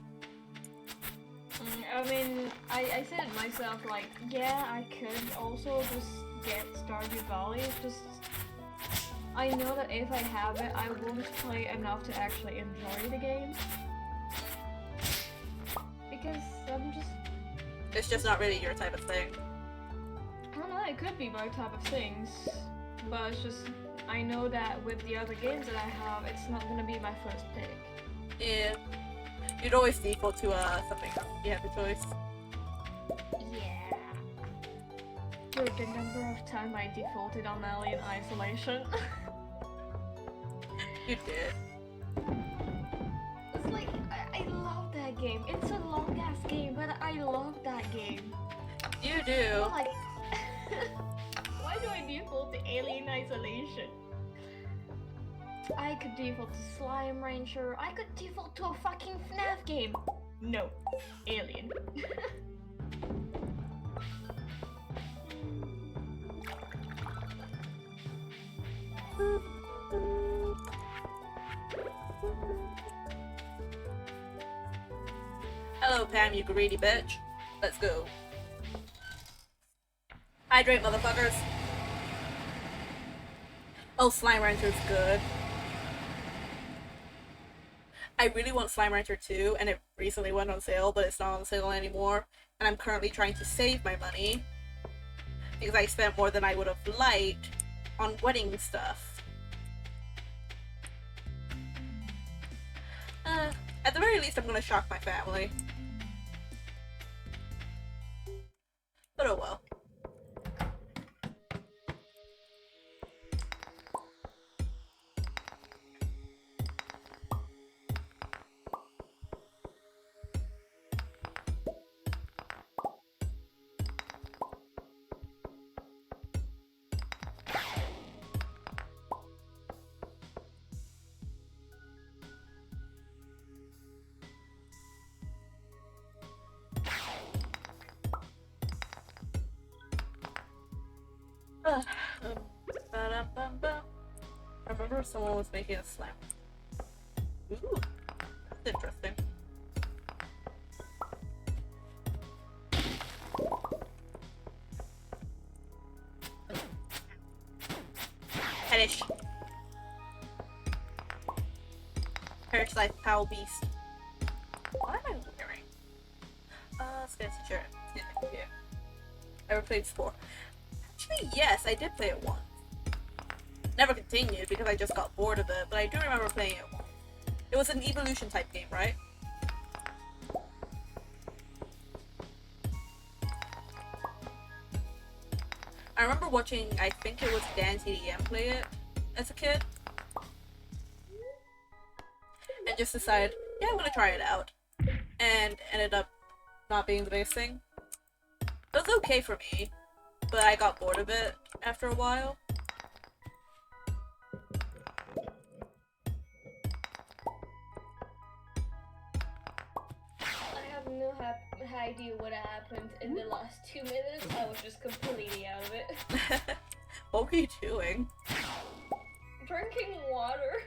I mean, I said it myself, like, yeah, I could also just get Stardew Valley, just... I know that if I have it, I won't play enough to actually enjoy the game. Because I'm just... It's just not really your type of thing. I don't know, it could be my type of things, but it's just... I know that with the other games that I have, it's not gonna be my first pick. Yeah. You'd always default to something else if you had the choice. Yeah. Dude, the number of times I defaulted on Alien Isolation. You did. It's like, I love that game. It's a long ass game, but I love that game. You do. Like, why do I default to Alien Isolation? I could default to Slime Rancher. I could default to a fucking FNAF game. No, Alien. Hello, Pam, you greedy bitch. Let's go. Hydrate, motherfuckers. Oh, Slime Rancher's good. I really want Slime Rancher 2, and it recently went on sale, but it's not on sale anymore. And I'm currently trying to save my money because I spent more than I would have liked on wedding stuff. At the very least, I'm gonna shock my family. But oh well. I remember someone was making a slime. Ooh, that's interesting. Perish. Perish like Pal Beast. What am I wearing? Fancy shirt. Yeah. Ever played Spore? Actually, yes, I did play it once. Never continued because I just got bored of it, but I do remember playing it once. It was an evolution type game, right? I remember watching, I think it was Dan TDM play it as a kid. And just decided, yeah, I'm gonna try it out. And ended up not being the biggest thing. It was okay for me, but I got bored of it after a while. I have no idea what happened in the last 2 minutes. I was just completely out of it. What were you doing? Drinking water.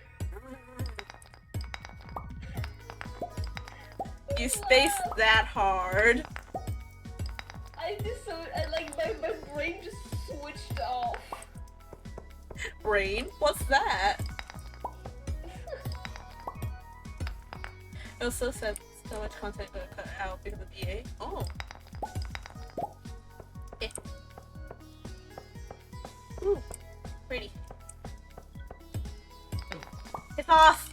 You spaced that hard. My brain just switched off. Brain? What's that? It was so sad. So much content got cut out because of EA. Oh. Yeah. Ooh. Pretty. It's off!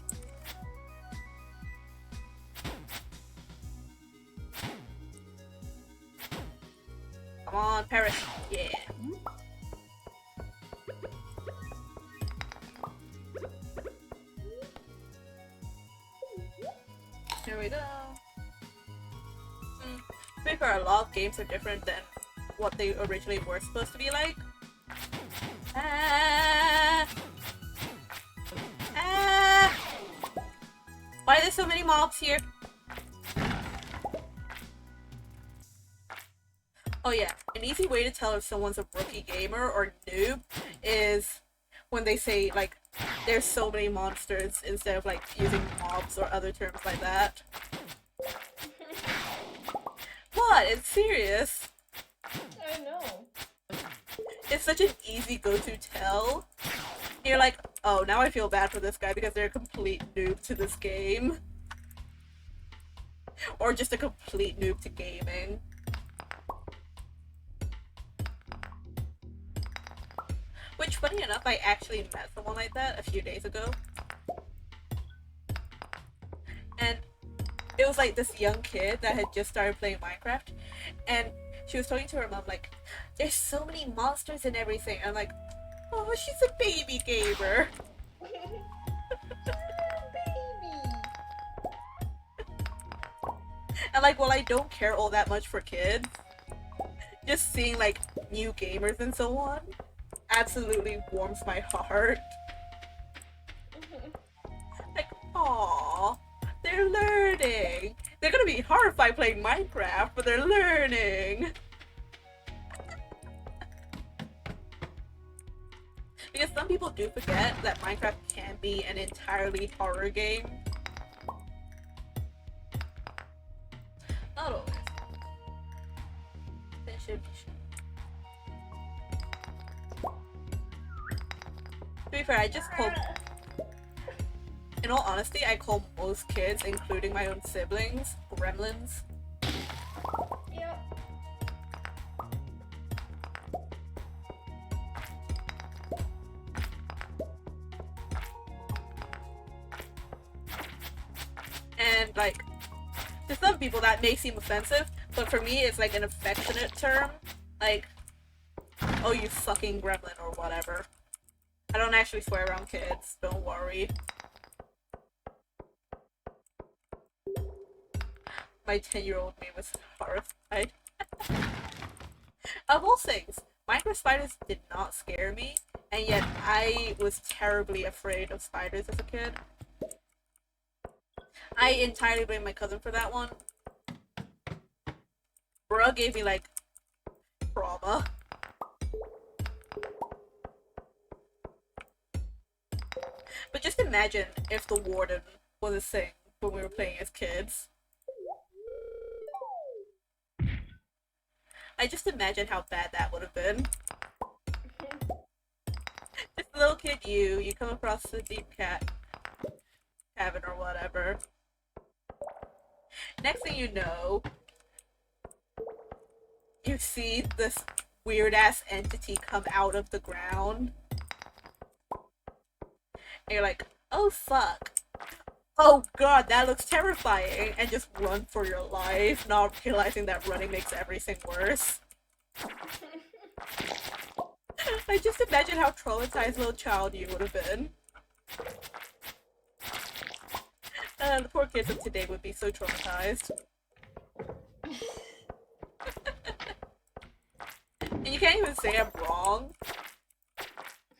Come on, Paris. Yeah. Here we go. To be fair, a lot of games are different than what they originally were supposed to be like. Why are there so many mobs here? Oh yeah, an easy way to tell if someone's a rookie gamer or noob is when they say like there's so many monsters instead of like using mobs or other terms like that. What? It's serious. I know. It's such an easy go-to tell. You're like, oh, now I feel bad for this guy because they're a complete noob to this game. Or just a complete noob to gaming. Which, funny enough, I actually met someone like that a few days ago. And it was like this young kid that had just started playing Minecraft. And she was talking to her mom like, there's so many monsters and everything. And I'm like, oh, she's a baby gamer. Baby. And like, while I don't care all that much for kids, just seeing like new gamers and so on absolutely warms my heart. Like, aww, they're learning. They're gonna be horrified playing Minecraft, but they're learning. Because some people do forget that Minecraft can be an entirely horror game. Not always. It should be. To be fair, I just call. In all honesty, I call most kids, including my own siblings, gremlins. Yep. And like, to some people that may seem offensive, but for me it's like an affectionate term. Like, oh, you fucking gremlin or whatever. I don't actually swear around kids, don't worry. My 10-year-old me was horrified. Of all things, micro spiders did not scare me, and yet I was terribly afraid of spiders as a kid. I entirely blame my cousin for that one. Bruh gave me like trauma. But just imagine if the warden was a thing when we were playing as kids. I just imagine how bad that would have been. Just a little kid you come across the deep cabin or whatever. Next thing you know, you see this weird ass entity come out of the ground. And you're like, oh fuck. Oh god, that looks terrifying. And just run for your life, not realizing that running makes everything worse. I just imagine how traumatized little child you would have been. The poor kids of today would be so traumatized. And you can't even say I'm wrong.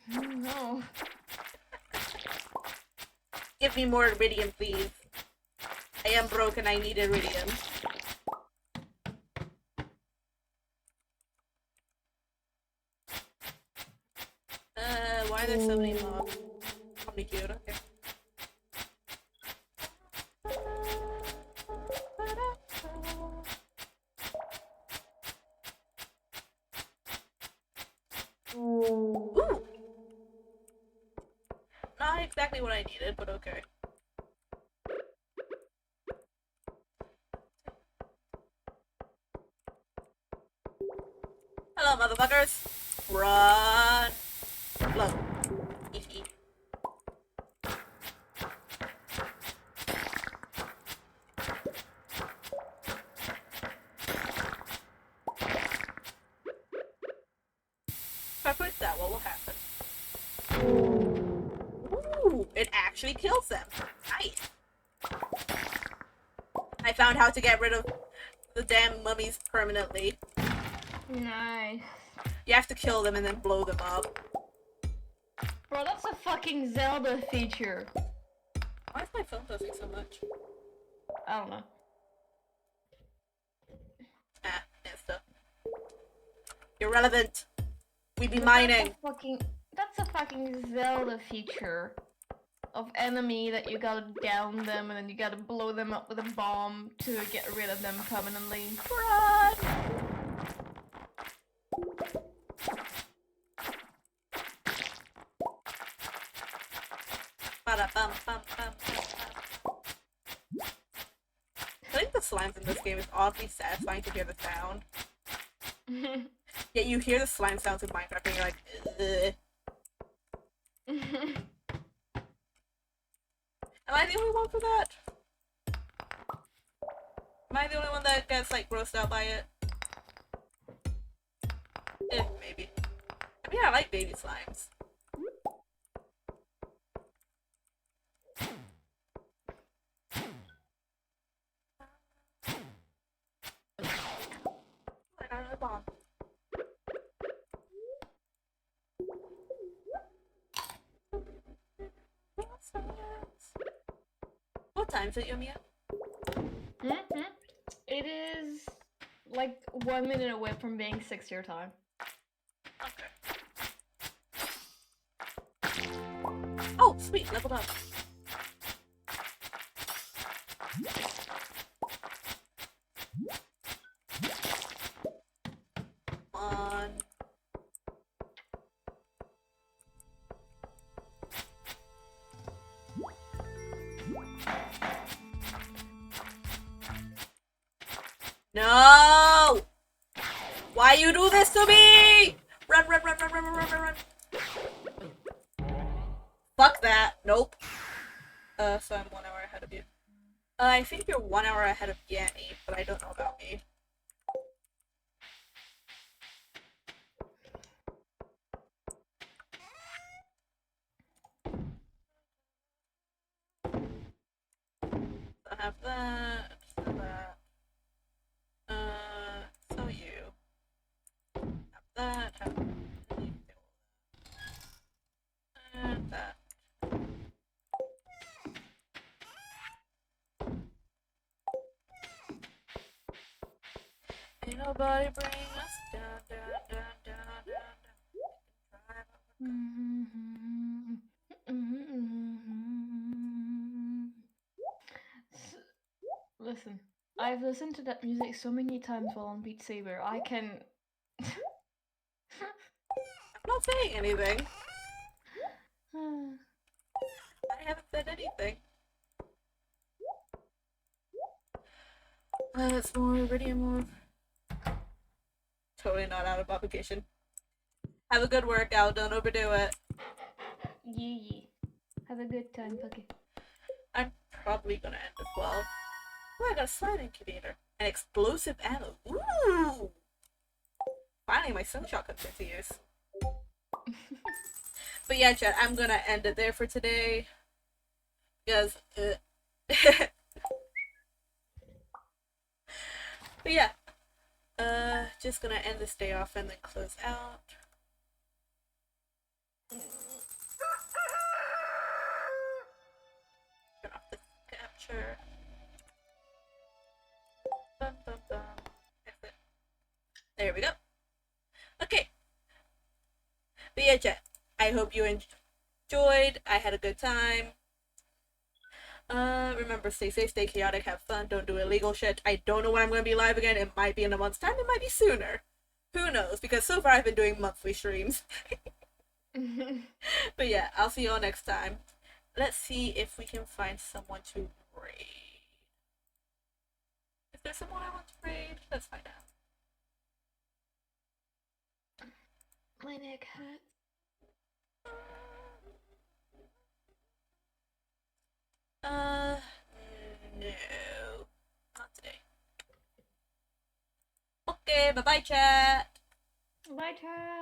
No. Give me more iridium, please. I am broke and I need iridium. Why are there so many mobs? How many cute? Okay. Ooh! Not exactly what I needed, but okay. Hello, motherfuckers! Run! Blow. Easy. If I push that, what will happen? Ooh, it actually kills them. Nice. I found how to get rid of the damn mummies permanently. Nice. You have to kill them and then blow them up. Bro, that's a fucking Zelda feature. Why is my phone buzzing so much? I don't know. Ah, Insta. Irrelevant. We be But mining. That's a fucking Zelda feature of enemy that you gotta down them and then you gotta blow them up with a bomb to get rid of them permanently. Run! Ba-da-bum-bum-bum-bum-bum. I think the slimes in this game is oddly satisfying to hear the sound. Yet you hear the slime sounds in Minecraft and you're like, ugh. Am I the only one for that? Am I the only one that gets like grossed out by it? Maybe. I mean, I like baby slimes. I got another bomb. What time is it, Yomiya? It is like 1 minute away from being 6 your time. Okay. Oh, sweet, leveled up. Come on. No! Why you do this to me? Run, run, run, run, run, run, run, run, run. Fuck that. Nope. So I'm 1 hour ahead of you. I think you're 1 hour ahead of Yanni, but I don't know about me. I have that, so that. So you. Have that, have and that. Ain't nobody bring us down, down, down, down, down, Listen, I've listened to that music so many times while on Beat Saber. I can. I'm not saying anything. I haven't said anything. Let's move, Iridium move. Totally not out of obligation. Have a good workout, don't overdo it. Yeah. Have a good time, Pucky. I'm probably gonna end as well. Oh, I got a slime incubator. And explosive ammo. Ooh! Finally, my slingshot comes into use. But yeah, chat, I'm gonna end it there for today. Because, But yeah. Just gonna end this day off and then close out. Turn off the capture. Dun, dun, dun. Exit. There we go. Okay. But yeah, chat. I hope you enjoyed. I had a good time. Remember, stay safe, stay chaotic, have fun, don't do illegal shit. I don't know when I'm gonna be live again. It might be in a month's time, it might be sooner. Who knows? Because so far I've been doing monthly streams. But yeah, I'll see you all next time. Let's see if we can find someone to raid. Is there someone I want to raid? Let's find out. My neck hurts. No. Not today. Okay, bye-bye, chat. Bye, chat.